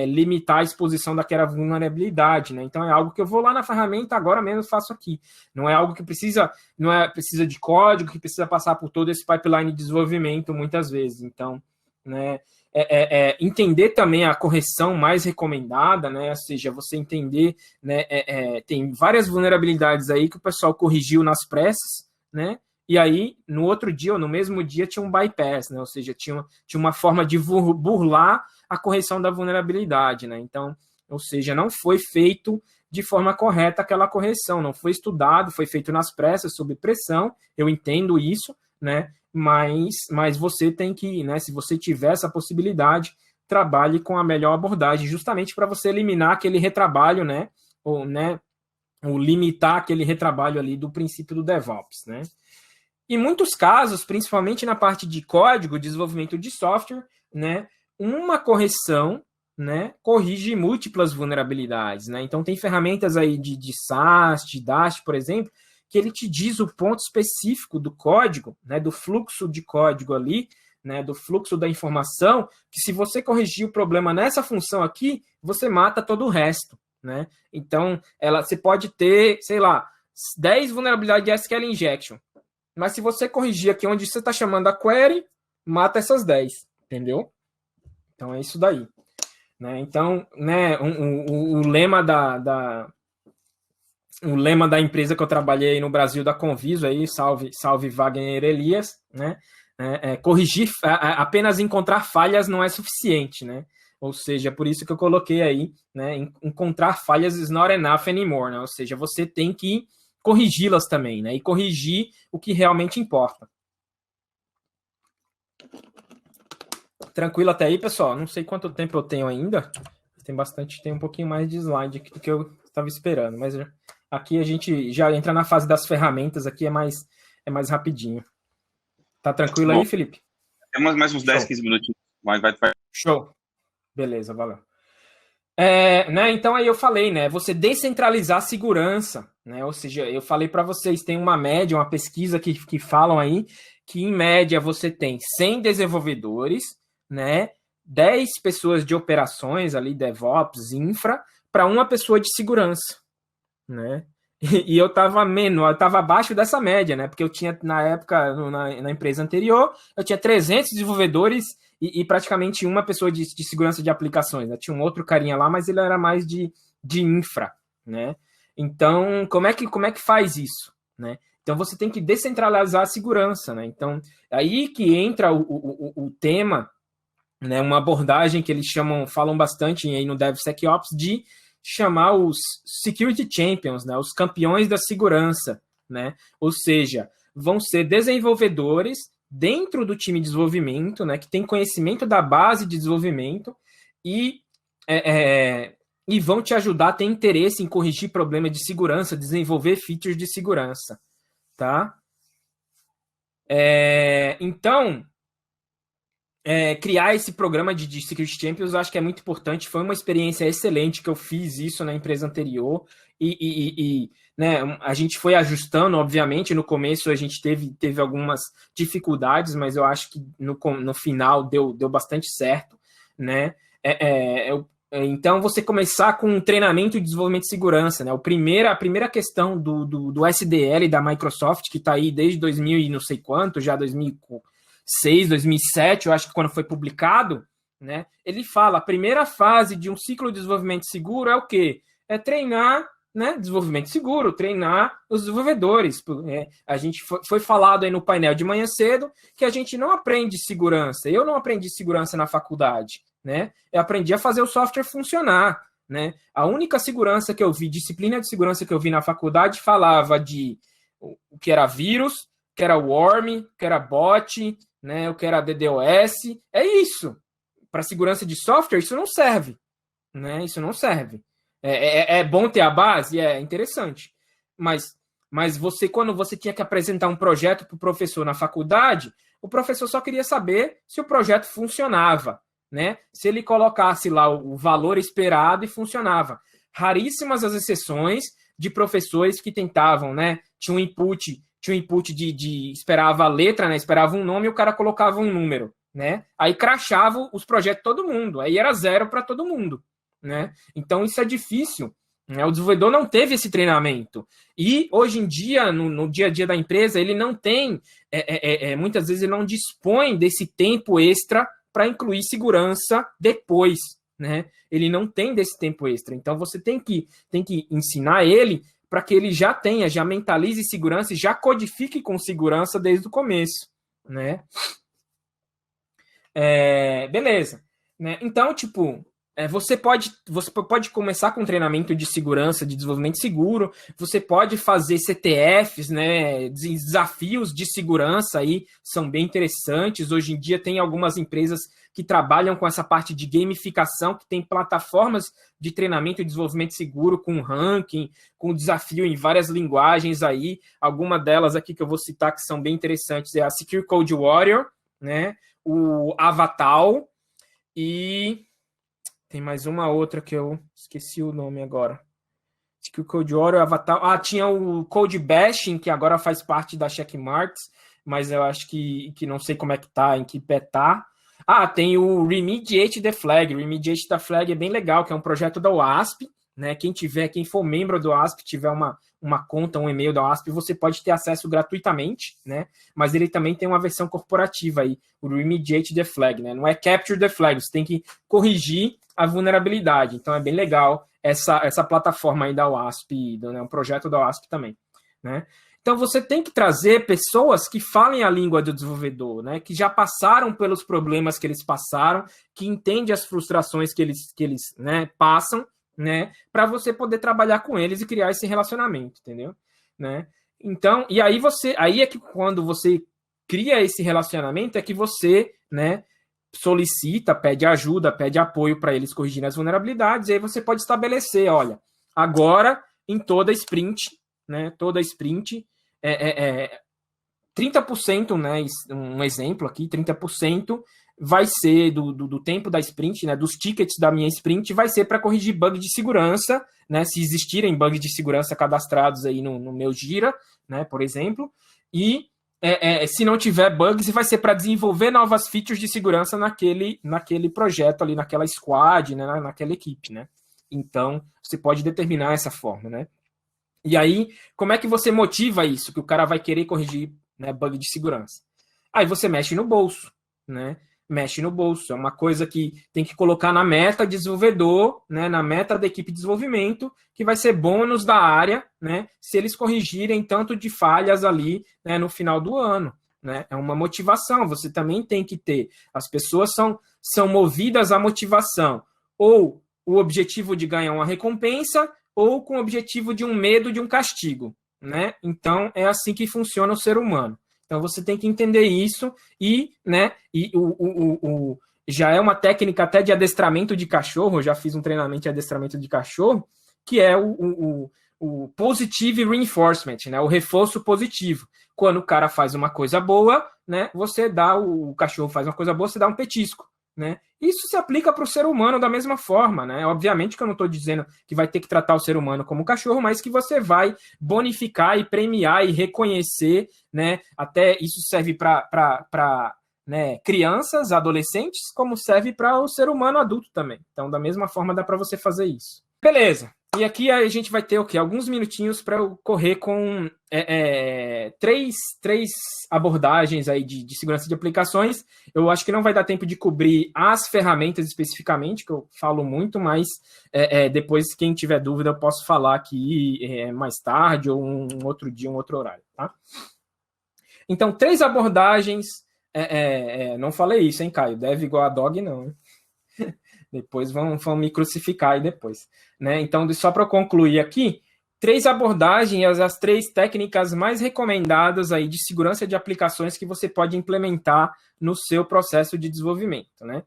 limitar a exposição daquela vulnerabilidade, né? Então é algo que eu vou lá na ferramenta, agora mesmo faço aqui. Não é algo que precisa de código, que precisa passar por todo esse pipeline de desenvolvimento muitas vezes. Então, né, entender também a correção mais recomendada, né? Ou seja, você entender, né, tem várias vulnerabilidades aí que o pessoal corrigiu nas pressas, né? E aí, no outro dia, ou no mesmo dia, tinha um bypass, né? Ou seja, tinha uma forma de burlar a correção da vulnerabilidade, né? Então, ou seja, não foi feito de forma correta aquela correção, não foi estudado, foi feito nas pressas, sob pressão, eu entendo isso, né? Mas você tem que, né, se você tiver essa possibilidade, trabalhe com a melhor abordagem, justamente para você eliminar aquele retrabalho, né? Ou limitar aquele retrabalho ali do princípio do DevOps, né? Em muitos casos, principalmente na parte de código, desenvolvimento de software, né, uma correção, né, corrige múltiplas vulnerabilidades, né? Então tem ferramentas aí de SAST, de DAST, por exemplo, que ele te diz o ponto específico do código, né, do fluxo de código ali, né, do fluxo da informação, que se você corrigir o problema nessa função aqui, você mata todo o resto, né? Então, você pode ter, sei lá, 10 vulnerabilidades de SQL injection, mas se você corrigir aqui onde você está chamando a query, mata essas 10, entendeu? Então é isso daí, né? Então, né, o lema o lema da empresa que eu trabalhei no Brasil, da Conviso, aí, salve Wagner Elias, né? Corrigir, apenas encontrar falhas não é suficiente, né? Ou seja, por isso que eu coloquei aí, né? Encontrar falhas is not enough anymore, né? Ou seja, você tem que corrigi-las também, né? E corrigir o que realmente importa. Tranquilo até aí, pessoal? Não sei quanto tempo eu tenho ainda. Tem um pouquinho mais de slide aqui do que eu estava esperando, mas aqui a gente já entra na fase das ferramentas, aqui é mais rapidinho. Tá tranquilo aí, Felipe? Temos mais uns 10, 15 minutinhos. Vai. Show. Beleza, valeu. Né, então aí eu falei, né, você descentralizar a segurança, né, ou seja, eu falei para vocês, tem uma média, uma pesquisa que falam aí, que em média você tem 100 desenvolvedores, né, 10 pessoas de operações ali, DevOps, infra, para uma pessoa de segurança, né, e eu estava abaixo dessa média, né, porque eu tinha, na época, na empresa anterior, eu tinha 300 desenvolvedores e praticamente uma pessoa de segurança de aplicações, né? Tinha um outro carinha lá, mas ele era mais de infra, né? Então, como é que faz isso, né? Então, você tem que descentralizar a segurança, né? Então, aí que entra o tema, né? Uma abordagem que eles falam bastante aí no DevSecOps de chamar os Security Champions, né? Os campeões da segurança, né? Ou seja, vão ser desenvolvedores dentro do time de desenvolvimento, né, que tem conhecimento da base de desenvolvimento e vão te ajudar a ter interesse em corrigir problemas de segurança, desenvolver features de segurança, tá? Então, criar esse programa de Security Champions eu acho que é muito importante, foi uma experiência excelente que eu fiz isso na empresa anterior né, a gente foi ajustando, obviamente, no começo a gente teve algumas dificuldades, mas eu acho que no final deu bastante certo, né? Então, você começar com um treinamento de desenvolvimento de segurança, né? A primeira questão do SDL da Microsoft, que está aí desde 2000 e não sei quanto, já 2006, 2007, eu acho que quando foi publicado, né? Ele fala, a primeira fase de um ciclo de desenvolvimento seguro é o quê? É treinar, né? Desenvolvimento seguro, treinar os desenvolvedores. A gente foi falado aí no painel de manhã cedo que a gente não aprende segurança. Eu não aprendi segurança na faculdade, né? Eu aprendi a fazer o software funcionar, né? A única segurança que eu vi, disciplina de segurança que eu vi na faculdade falava de o que era vírus, o que era worm, o que era bot, né? O que era DDoS. É isso. Para segurança de software, isso não serve, né? Isso não serve. É bom ter a base? É interessante. Mas você, quando você tinha que apresentar um projeto para o professor na faculdade, o professor só queria saber se o projeto funcionava, né? Se ele colocasse lá o valor esperado e funcionava. Raríssimas as exceções de professores que tentavam, né? Tinha um input de esperava a letra, né? Esperava um nome e o cara colocava um número, né? Aí crashava os projetos de todo mundo. Aí era 0 para todo mundo, né? Então isso é difícil, né? O desenvolvedor não teve esse treinamento. E hoje em dia, no dia a dia da empresa, ele não tem, muitas vezes ele não dispõe desse tempo extra para incluir segurança depois, né? Ele não tem desse tempo extra. Então você tem que ensinar ele para que ele já mentalize segurança e já codifique com segurança desde o começo, né? Beleza, né? Então, tipo, você pode começar com treinamento de segurança, de desenvolvimento seguro, você pode fazer CTFs, né? Desafios de segurança aí são bem interessantes. Hoje em dia tem algumas empresas que trabalham com essa parte de gamificação, que tem plataformas de treinamento e desenvolvimento seguro com ranking, com desafio em várias linguagens aí. Alguma delas aqui que eu vou citar que são bem interessantes é a Secure Code Warrior, né? O Avatar e tem mais uma outra que eu esqueci o nome agora. Secure Code Warrior, Avatar. Tinha o Code Bashing, que agora faz parte da Checkmarks, mas eu acho que não sei como é que tá, em que pé tá. Tem o Remediate the Flag. Remediate the Flag é bem legal, que é um projeto da OASP, né? Quem for membro do OASP, tiver uma conta, um e-mail da OASP, você pode ter acesso gratuitamente, né? Mas ele também tem uma versão corporativa aí, o Remediate the Flag, né? Não é Capture the Flag, você tem que corrigir a vulnerabilidade. Então é bem legal essa plataforma aí da OASP, né? Um projeto da OASP também, né? Então você tem que trazer pessoas que falem a língua do desenvolvedor, né? Que já passaram pelos problemas que eles passaram, que entendem as frustrações que eles né, passam, né? Para você poder trabalhar com eles e criar esse relacionamento, entendeu? Né? Então, e aí é que quando você cria esse relacionamento é que você, né? Solicita, pede ajuda, pede apoio para eles corrigirem as vulnerabilidades, e aí você pode estabelecer, olha, agora em toda sprint, né? Toda sprint 30%, né, um exemplo aqui, 30% vai ser do tempo da sprint, né, dos tickets da minha sprint, vai ser para corrigir bug de segurança, né, se existirem bugs de segurança cadastrados aí no meu Jira, né, por exemplo, e se não tiver bugs, vai ser para desenvolver novas features de segurança naquele projeto ali, naquela squad, né, naquela equipe, né. Então, você pode determinar essa forma, né. E aí, como é que você motiva isso? Que o cara vai querer corrigir, né, bug de segurança. Aí você mexe no bolso, né? Mexe no bolso. É uma coisa que tem que colocar na meta de desenvolvedor, né, na meta da equipe de desenvolvimento, que vai ser bônus da área, né, se eles corrigirem tanto de falhas ali, né, no final do ano. Né? É uma motivação. Você também tem que ter. As pessoas são movidas à motivação. Ou o objetivo de ganhar uma recompensa, ou com o objetivo de um medo de um castigo, né? Então, é assim que funciona o ser humano. Então, você tem que entender isso e, né, já é uma técnica até de adestramento de cachorro, eu já fiz um treinamento de adestramento de cachorro, que é o positive reinforcement, né? O reforço positivo. Quando o cara faz uma coisa boa, né, o cachorro faz uma coisa boa, você dá um petisco. Né? Isso se aplica para o ser humano da mesma forma, né? Obviamente que eu não estou dizendo que vai ter que tratar o ser humano como cachorro, mas que você vai bonificar e premiar e reconhecer, né? Até isso serve para né, crianças, adolescentes, como serve para o ser humano adulto também. Então, da mesma forma, dá para você fazer isso. Beleza. E aqui a gente vai ter o quê? Alguns minutinhos para eu correr com três abordagens aí de segurança de aplicações. Eu acho que não vai dar tempo de cobrir as ferramentas especificamente, que eu falo muito, mas depois, quem tiver dúvida, eu posso falar aqui mais tarde ou um outro dia, um outro horário, tá? Então, 3 abordagens. Não falei isso, hein, Caio? Dev igual a dog, não, hein? Depois vão me crucificar aí depois, né? Então, só para concluir aqui, 3 abordagens, as 3 técnicas mais recomendadas aí de segurança de aplicações que você pode implementar no seu processo de desenvolvimento, né?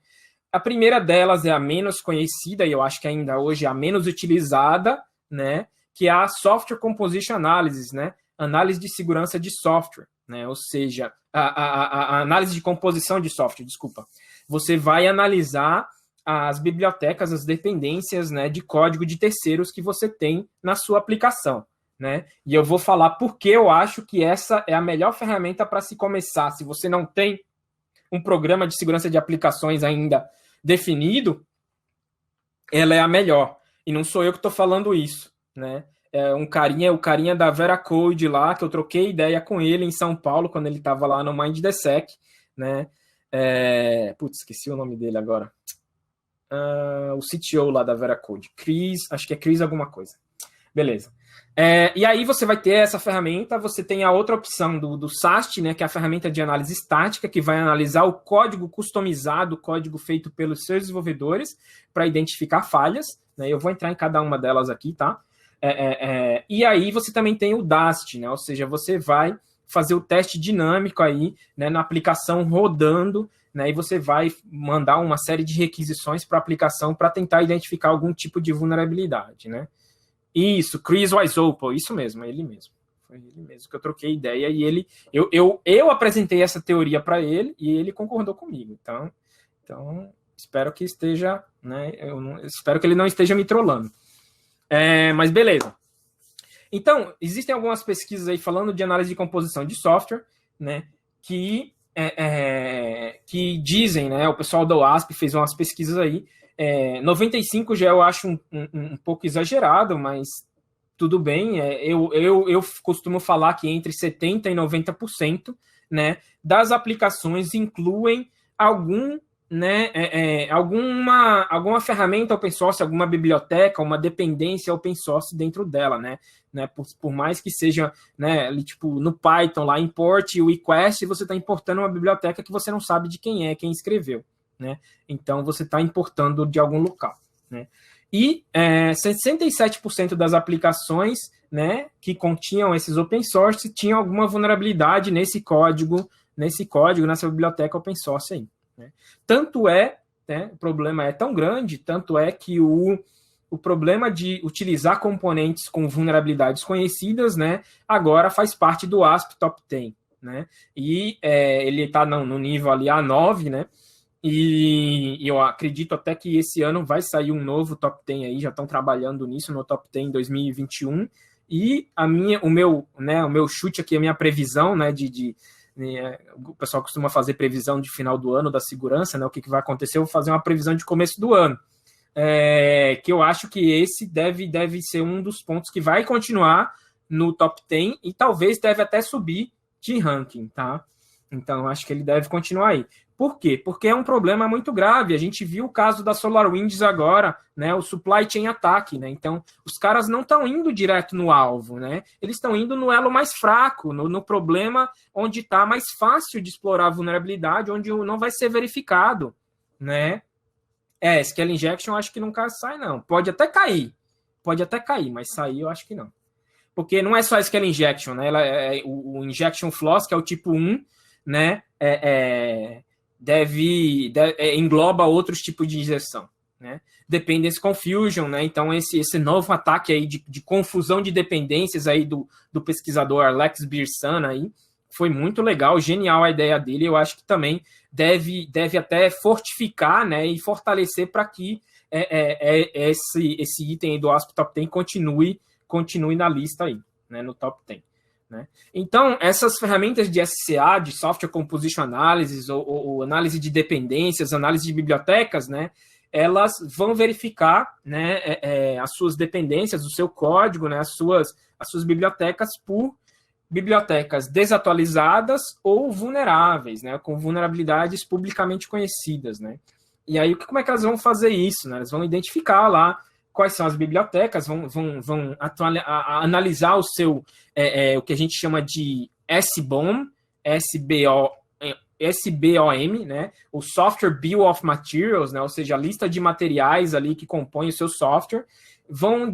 A primeira delas é a menos conhecida, e eu acho que ainda hoje é a menos utilizada, né? Que é a Software Composition Analysis, né? Análise de segurança de software, né? Ou seja, a análise de composição de software, desculpa. Você vai analisar as bibliotecas, as dependências, né, de código de terceiros que você tem na sua aplicação, né? E eu vou falar por que eu acho que essa é a melhor ferramenta para se começar. Se você não tem um programa de segurança de aplicações ainda definido, ela é a melhor. E não sou eu que estou falando isso, né? É o carinha da Veracode lá, que eu troquei ideia com ele em São Paulo, quando ele estava lá no MindDSec, né? Esqueci o nome dele agora. O CTO lá da Veracode, acho que é Chris alguma coisa. Beleza. E aí você vai ter essa ferramenta, você tem a outra opção do SAST, né, que é a ferramenta de análise estática, que vai analisar o código customizado, o código feito pelos seus desenvolvedores, para identificar falhas, né? Eu vou entrar em cada uma delas aqui, tá? E aí você também tem o DAST, né? Ou seja, você vai fazer o teste dinâmico aí, né, na aplicação rodando, né, e você vai mandar uma série de requisições para a aplicação para tentar identificar algum tipo de vulnerabilidade, né? Isso, Chris Wiseople, isso mesmo, ele mesmo. Foi ele mesmo que eu troquei ideia e eu apresentei essa teoria para ele e ele concordou comigo. Então espero que esteja, né? Espero que ele não esteja me trollando. Mas beleza. Então, existem algumas pesquisas aí falando de análise de composição de software, né? Que dizem, né? O pessoal da OASP fez umas pesquisas aí. 95 já eu acho um pouco exagerado, mas tudo bem. Eu costumo falar que entre 70% e 90%, né, das aplicações incluem alguma ferramenta open source, alguma biblioteca, uma dependência open source dentro dela, né? Por mais que seja, né, ali, tipo, no Python, lá, import o request, você está importando uma biblioteca que você não sabe de quem escreveu, né? Então, você está importando de algum local, né? E 67% das aplicações, né, que continham esses open source tinham alguma vulnerabilidade nessa biblioteca open source aí, né? Tanto o problema é tão grande, tanto é que o problema de utilizar componentes com vulnerabilidades conhecidas, né, agora faz parte do ASP Top 10, né? E ele está no nível ali A9, né? E eu acredito até que esse ano vai sair um novo Top 10 aí, já estão trabalhando nisso no Top 10 em 2021. E o meu chute aqui, a minha previsão, né, o pessoal costuma fazer previsão de final do ano da segurança, né, o que vai acontecer, eu vou fazer uma previsão de começo do ano, que eu acho que esse deve ser um dos pontos que vai continuar no Top 10 e talvez deve até subir de ranking, tá? Então, eu acho que ele deve continuar aí. Por quê? Porque é um problema muito grave. A gente viu o caso da SolarWinds agora, né? O supply chain ataque, né? Então, os caras não estão indo direto no alvo, né? Eles estão indo no elo mais fraco, no problema onde está mais fácil de explorar a vulnerabilidade, onde não vai ser verificado, né? SQL Injection eu acho que nunca sai, não. Pode até cair, mas sair eu acho que não. Porque não é só SQL Injection, né? O Injection Floss, que é o tipo 1, né? Engloba outros tipos de injeção, né? Dependency Confusion, né? Então, esse novo ataque aí de confusão de dependências aí do pesquisador Alex Birsana aí, foi muito legal, genial a ideia dele. Eu acho que também deve até fortificar, né, e fortalecer para que esse item aí do ASP Top 10 continue na lista aí, né, no Top 10. né? Então, essas ferramentas de SCA, de Software Composition Analysis, ou análise de dependências, análise de bibliotecas, né, elas vão verificar, né, as suas dependências, o seu código, né, as suas bibliotecas por bibliotecas desatualizadas ou vulneráveis, né, com vulnerabilidades publicamente conhecidas, né? E aí, como é que elas vão fazer isso, né? Elas vão identificar lá quais são as bibliotecas, vão analisar o seu, o que a gente chama de SBOM, SBOM, né? O Software Bill of Materials, né? Ou seja, a lista de materiais ali que compõem o seu software, vão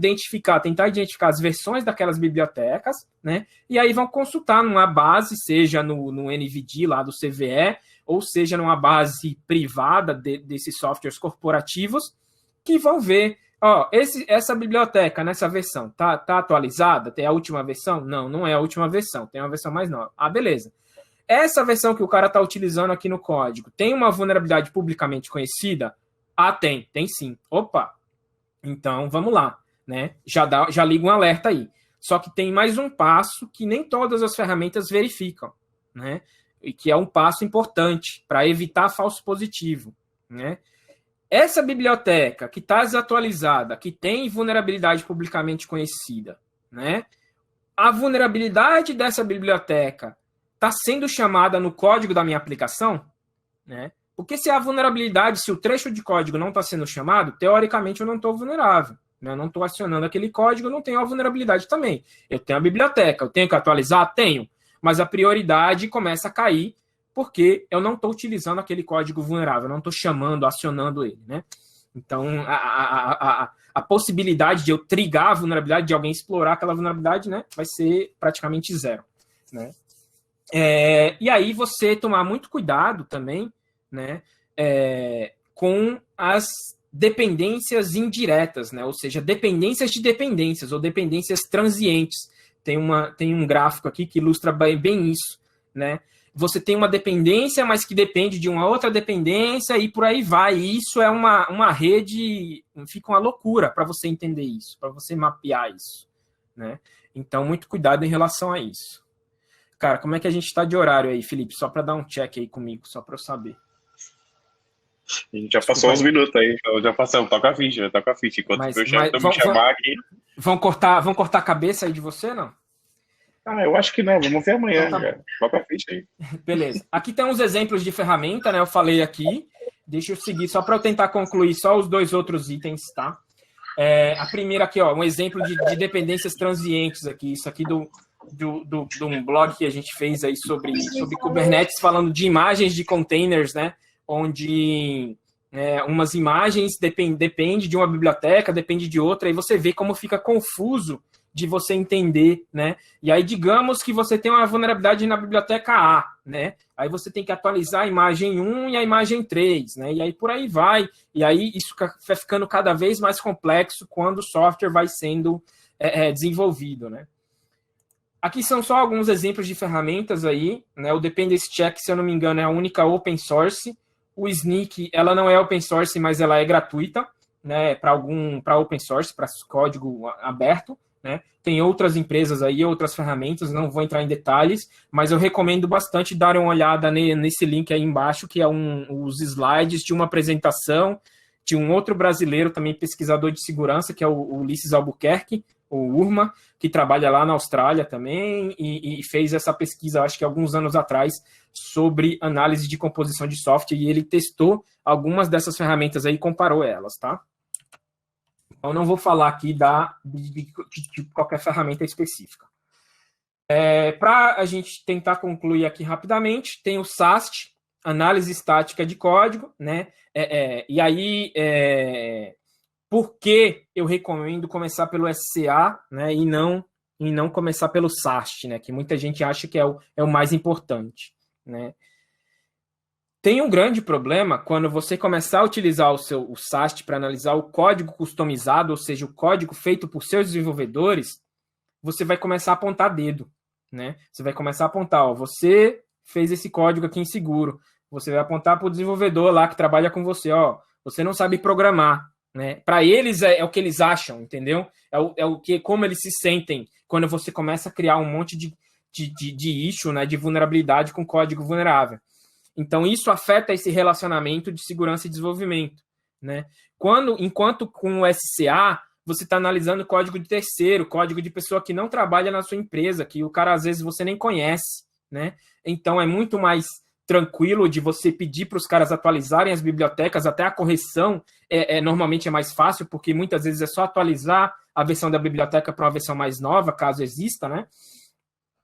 tentar identificar as versões daquelas bibliotecas, né? E aí vão consultar numa base, seja no NVD lá do CVE, ou seja numa base privada desses softwares corporativos, que vão ver, essa biblioteca nessa versão tá atualizada? Tem a última versão? Não, não é a última versão, tem uma versão mais nova. Beleza. Essa versão que o cara está utilizando aqui no código tem uma vulnerabilidade publicamente conhecida? Tem sim. Opa! Então, vamos lá, né? Já liga um alerta aí. Só que tem mais um passo que nem todas as ferramentas verificam, né? E que é um passo importante para evitar falso positivo, né? Essa biblioteca que está desatualizada, que tem vulnerabilidade publicamente conhecida, né? A vulnerabilidade dessa biblioteca está sendo chamada no código da minha aplicação, né? Porque se a vulnerabilidade, se o trecho de código não está sendo chamado, teoricamente eu não estou vulnerável, né? Eu não estou acionando aquele código, eu não tenho a vulnerabilidade também. Eu tenho a biblioteca, eu tenho que atualizar? Tenho. Mas a prioridade começa a cair porque eu não estou utilizando aquele código vulnerável, eu não estou chamando, acionando ele, né? Então, a possibilidade de eu trigar a vulnerabilidade, de alguém explorar aquela vulnerabilidade, né, vai ser praticamente zero, né? E aí você tomar muito cuidado também, né, com as dependências indiretas, né? Ou seja, dependências de dependências ou dependências transientes. Tem um gráfico aqui que ilustra bem isso, né? Você tem uma dependência, mas que depende de uma outra dependência e por aí vai. E isso é uma rede, fica uma loucura para você entender isso, para você mapear isso, né? Então, muito cuidado em relação a isso. Cara, como é que a gente está de horário aí, Felipe? Só para dar um check aí comigo, só para eu saber. A gente já passou uns minutos aí, já passamos, toca a ficha. Enquanto eu já me chamar aqui. Vão cortar a cabeça aí de você, não? Eu acho que não, vamos ver amanhã. Então, toca a ficha aí. Beleza. Aqui tem uns exemplos de ferramenta, né? Eu falei aqui. Deixa eu seguir, só para eu tentar concluir só os dois outros itens, tá? A primeira aqui, um exemplo de dependências transientes aqui. Isso aqui de um blog que a gente fez aí sobre Kubernetes, falando de imagens de containers, né? Onde umas imagens depende de uma biblioteca, depende de outra, e você vê como fica confuso de você entender, né? E aí, digamos que você tem uma vulnerabilidade na biblioteca A, né? Aí você tem que atualizar a imagem 1 e a imagem 3, né? E aí por aí vai. E aí isso vai ficando cada vez mais complexo quando o software vai sendo desenvolvido, né? Aqui são só alguns exemplos de ferramentas aí, né? O Dependency Check, se eu não me engano, é a única open source. O Snyk, ela não é open source, mas ela é gratuita, né? Para open source, para código aberto, né? Tem outras empresas aí, outras ferramentas, não vou entrar em detalhes, mas eu recomendo bastante dar uma olhada nesse link aí embaixo, que é os slides de uma apresentação de um outro brasileiro, também pesquisador de segurança, que é o Ulisses Albuquerque, o URMA, que trabalha lá na Austrália também, e fez essa pesquisa, acho que alguns anos atrás, sobre análise de composição de software, e ele testou algumas dessas ferramentas aí e comparou elas, tá? Então, não vou falar aqui de qualquer ferramenta específica. Para a gente tentar concluir aqui rapidamente, tem o SAST, Análise Estática de Código, né? E aí, por que eu recomendo começar pelo SCA, né? E não começar pelo SAST, né? Que muita gente acha que é o mais importante, né? Tem um grande problema quando você começar a utilizar o SAST para analisar o código customizado, ou seja, o código feito por seus desenvolvedores, você vai começar a apontar dedo, né? Você vai começar a apontar, você fez esse código aqui inseguro. Você vai apontar para o desenvolvedor lá que trabalha com você, você não sabe programar, né? Para eles é o que eles acham, entendeu? Como eles se sentem quando você começa a criar um monte de de issue, né, de vulnerabilidade com código vulnerável. Então, isso afeta esse relacionamento de segurança e desenvolvimento, né? Enquanto com o SCA, você está analisando código de terceiro, código de pessoa que não trabalha na sua empresa, que o cara, às vezes, você nem conhece, né? Então, é muito mais tranquilo de você pedir para os caras atualizarem as bibliotecas, até a correção normalmente é mais fácil, porque muitas vezes é só atualizar a versão da biblioteca para uma versão mais nova, caso exista, né?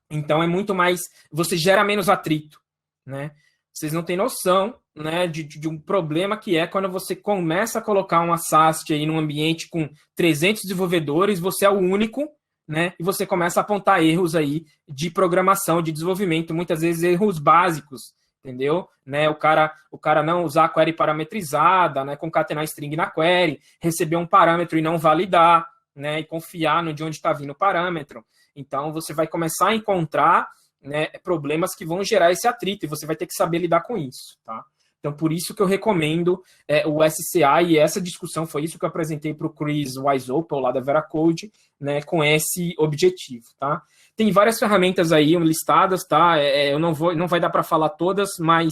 Então, é muito mais... Você gera menos atrito, né? Vocês não têm noção, né, de um problema que é quando você começa a colocar uma SAST aí num ambiente com 300 desenvolvedores, você é o único, né, e você começa a apontar erros aí de programação, de desenvolvimento, muitas vezes erros básicos, entendeu? Né, o cara não usar a query parametrizada, né, concatenar string na query, receber um parâmetro e não validar, né, e confiar no de onde está vindo o parâmetro. Então, você vai começar a encontrar, né, problemas que vão gerar esse atrito, e você vai ter que saber lidar com isso, tá? Então, por isso que eu recomendo o SCA, e essa discussão foi isso que eu apresentei para o Chris Wiseopel, lá da Veracode, né, com esse objetivo, tá? Tem várias ferramentas aí listadas, tá? Não vai dar para falar todas, mas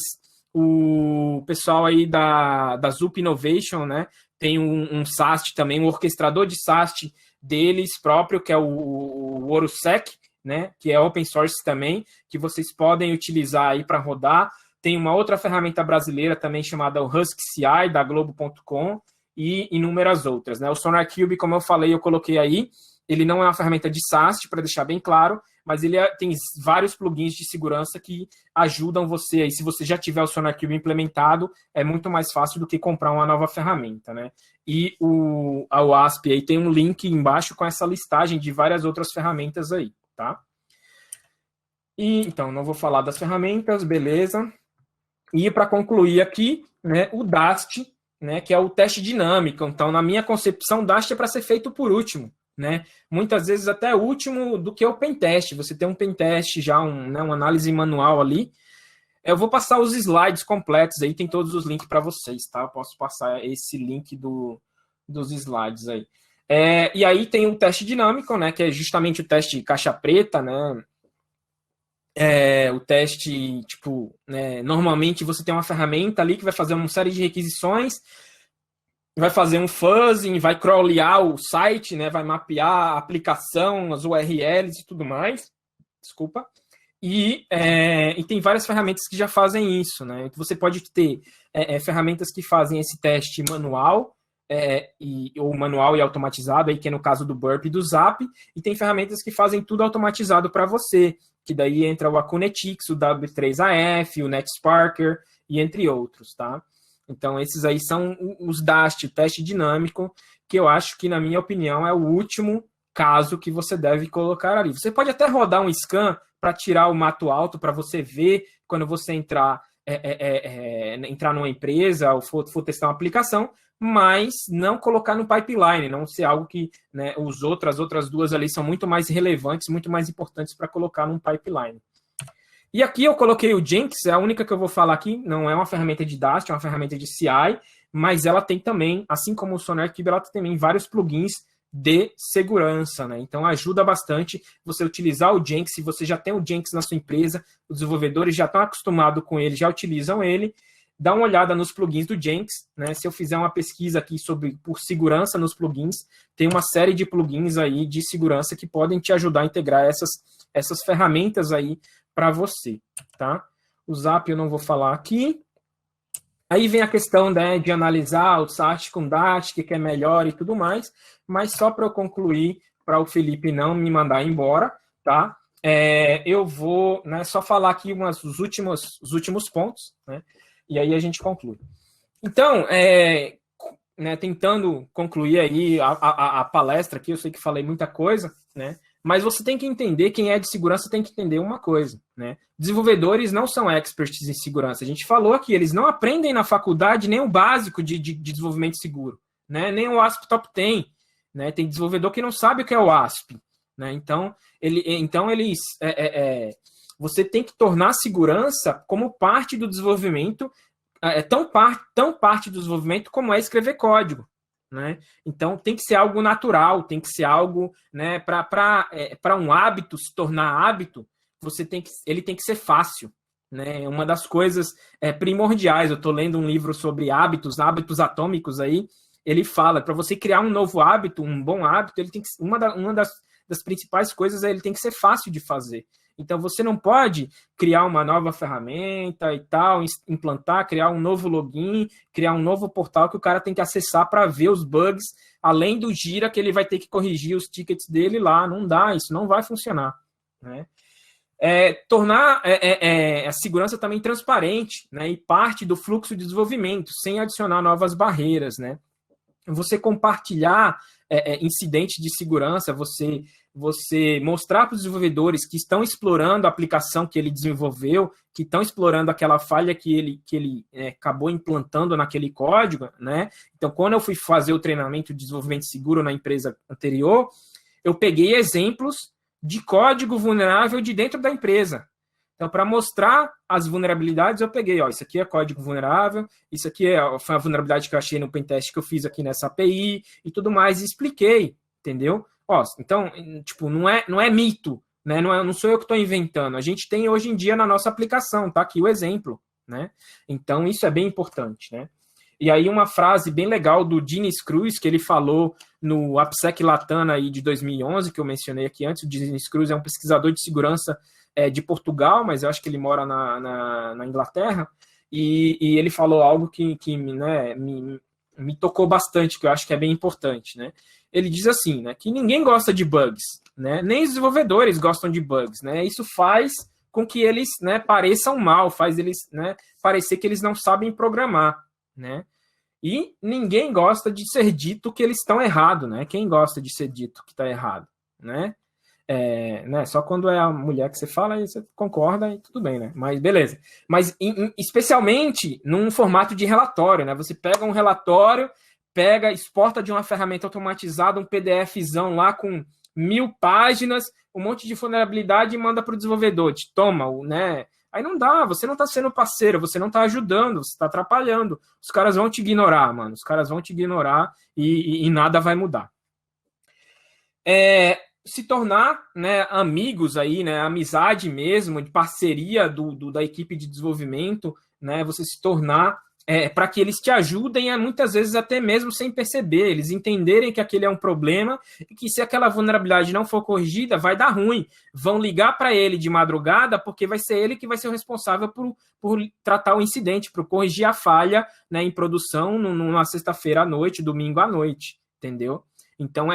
o pessoal aí da Zup Innovation, né, tem um SAST também, um orquestrador de SAST deles próprio, que é o Orosec, né, que é open source também, que vocês podem utilizar aí para rodar. Tem uma outra ferramenta brasileira também chamada o HuskCI, da Globo.com, e inúmeras outras, né? O SonarQube, como eu falei, eu coloquei aí, ele não é uma ferramenta de SAST, para deixar bem claro, mas ele tem vários plugins de segurança que ajudam você aí. Se você já tiver o SonarQube implementado, é muito mais fácil do que comprar uma nova ferramenta, né? E a WASP aí tem um link embaixo com essa listagem de várias outras ferramentas aí, tá? E, então, não vou falar das ferramentas, beleza. E para concluir aqui, né, o DAST, né, que é o teste dinâmico. Então, na minha concepção, o DAST é para ser feito por último, né? Muitas vezes até último do que o pentest. Você tem um pentest já, uma análise manual ali. Eu vou passar os slides completos aí, tem todos os links para vocês, tá? Eu posso passar esse link dos slides aí. E aí tem o teste dinâmico, né, que é justamente o teste caixa preta, né? O teste, tipo, né, normalmente você tem uma ferramenta ali que vai fazer uma série de requisições, vai fazer um fuzzing, vai crawlear o site, né, vai mapear a aplicação, as URLs e tudo mais. Desculpa. E tem várias ferramentas que já fazem isso, né? Você pode ter ferramentas que fazem esse teste manual, ou manual e automatizado, aí, que é no caso do Burp e do Zap, e tem ferramentas que fazem tudo automatizado para você, que daí entra o Akunetix, o W3AF, o NetSparker, e entre outros, tá? Então, esses aí são os DAST, o teste dinâmico, que eu acho que, na minha opinião, é o último caso que você deve colocar ali. Você pode até rodar um scan para tirar o mato alto, para você ver quando você entrar numa empresa ou for testar uma aplicação, mas não colocar no pipeline, não ser algo que, né, as outras duas ali são muito mais relevantes, muito mais importantes para colocar num pipeline. E aqui eu coloquei o Jenkins, é a única que eu vou falar aqui, não é uma ferramenta de DAST, é uma ferramenta de CI, mas ela tem também, assim como o SonarQube, ela tem também vários plugins de segurança, né? Então ajuda bastante você utilizar o Jenkins. Se você já tem o Jenkins na sua empresa, os desenvolvedores já estão acostumados com ele, já utilizam ele. Dá uma olhada nos plugins do Jenkins, né? Se eu fizer uma pesquisa aqui por segurança nos plugins, tem uma série de plugins aí de segurança que podem te ajudar a integrar essas ferramentas aí para você, tá? O Zap eu não vou falar aqui. Aí vem a questão, né, de analisar o SAST com DAST, que é melhor e tudo mais, mas só para eu concluir, para o Felipe não me mandar embora, tá? Eu vou, né, só falar aqui os últimos pontos, né? E aí a gente conclui. Então, né, tentando concluir aí a palestra aqui, eu sei que falei muita coisa, né? Mas você tem que entender, quem é de segurança tem que entender uma coisa, né? Desenvolvedores não são experts em segurança. A gente falou aqui, eles não aprendem na faculdade nem o básico de desenvolvimento seguro, né? Nem o ASP Top 10, né? Tem desenvolvedor que não sabe o que é o ASP, né? Então você tem que tornar a segurança como parte do desenvolvimento, tão parte do desenvolvimento como é escrever código, né? Então tem que ser algo natural, tem que ser algo, né, para um hábito se tornar hábito, ele tem que ser fácil, né? Uma das coisas primordiais. Eu estou lendo um livro sobre hábitos atômicos aí. Ele fala, para você criar um novo hábito, um bom hábito, ele tem que, uma das principais coisas é ele tem que ser fácil de fazer. Então, você não pode criar uma nova ferramenta e tal, implantar, criar um novo login, criar um novo portal que o cara tem que acessar para ver os bugs, além do Gira, que ele vai ter que corrigir os tickets dele lá. Não dá, isso não vai funcionar, né? Tornar a segurança também transparente, né, e parte do fluxo de desenvolvimento, sem adicionar novas barreiras, né? Você compartilhar incidentes de segurança, você mostrar para os desenvolvedores que estão explorando a aplicação que ele desenvolveu, que estão explorando aquela falha que ele acabou implantando naquele código, né? Então, quando eu fui fazer o treinamento de desenvolvimento seguro na empresa anterior, eu peguei exemplos de código vulnerável de dentro da empresa. Então, para mostrar as vulnerabilidades, eu peguei, isso aqui é código vulnerável, isso aqui foi a vulnerabilidade que eu achei no pentest que eu fiz aqui nessa API e tudo mais, e expliquei, entendeu? Então, tipo, não é mito, né? Não sou eu que estou inventando. A gente tem hoje em dia na nossa aplicação, tá aqui o exemplo, né? Então, isso é bem importante, né? E aí uma frase bem legal do Diniz Cruz, que ele falou no AppSec Latam aí de 2011, que eu mencionei aqui antes. O Diniz Cruz é um pesquisador de segurança de Portugal, mas eu acho que ele mora na Inglaterra, e ele falou algo que me tocou bastante, que eu acho que é bem importante, né? Ele diz assim, né, que ninguém gosta de bugs, né? Nem os desenvolvedores gostam de bugs, né? Isso faz com que eles, né, pareçam mal, faz eles, né, parecer que eles não sabem programar, né? E ninguém gosta de ser dito que eles estão errados, né? Quem gosta de ser dito que está errado, né? Só quando é a mulher que você fala, aí você concorda e tudo bem, né? Mas beleza. Mas especialmente num formato de relatório, né? Você pega um relatório, exporta de uma ferramenta automatizada um PDFzão lá com 1000 páginas, um monte de vulnerabilidade e manda para o desenvolvedor. Toma, né? Aí não dá, você não está sendo parceiro, você não está ajudando, você está atrapalhando. Os caras vão te ignorar, mano. Os caras vão te ignorar e nada vai mudar. Se tornar, né, amigos aí, né, amizade mesmo, de parceria da equipe de desenvolvimento, né, você se tornar para que eles te ajudem, muitas vezes até mesmo sem perceber, eles entenderem que aquele é um problema e que se aquela vulnerabilidade não for corrigida, vai dar ruim. Vão ligar para ele de madrugada porque vai ser ele que vai ser o responsável por tratar o incidente, por corrigir a falha, né, em produção numa sexta-feira à noite, domingo à noite, entendeu? Então,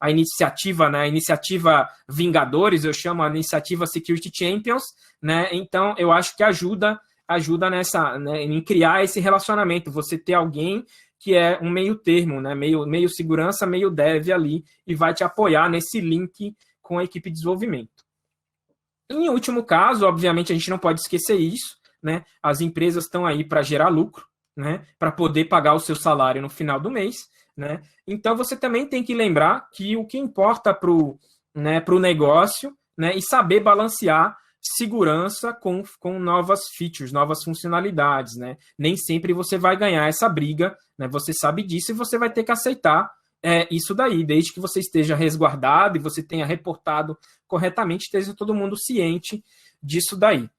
a iniciativa, né, a iniciativa Vingadores, eu chamo a iniciativa Security Champions, né? Então, eu acho que ajuda nessa, né, em criar esse relacionamento, você ter alguém que é um meio termo, né, meio segurança, meio dev ali, e vai te apoiar nesse link com a equipe de desenvolvimento. Em último caso, obviamente, a gente não pode esquecer isso, né? As empresas estão aí para gerar lucro, né, para poder pagar o seu salário no final do mês, né? Então, você também tem que lembrar que o que importa para o negócio, né, e saber balancear segurança com novas features, novas funcionalidades, né? Nem sempre você vai ganhar essa briga, né? Você sabe disso e você vai ter que aceitar isso daí, desde que você esteja resguardado e você tenha reportado corretamente, esteja todo mundo ciente disso daí,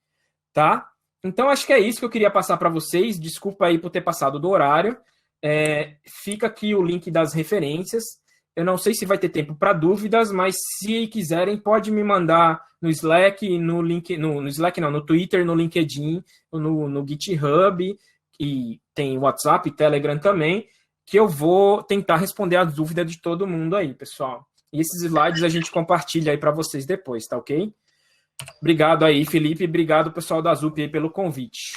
tá? Então, acho que é isso que eu queria passar para vocês. Desculpa aí por ter passado do horário. Fica aqui o link das referências. Eu não sei se vai ter tempo para dúvidas, mas se quiserem, pode me mandar no Slack, no Slack não, no Twitter, no LinkedIn, no GitHub, e tem WhatsApp e Telegram também, que eu vou tentar responder as dúvidas de todo mundo aí, pessoal. E esses slides a gente compartilha aí para vocês depois, tá ok? Obrigado aí, Felipe, obrigado pessoal da Zup aí pelo convite.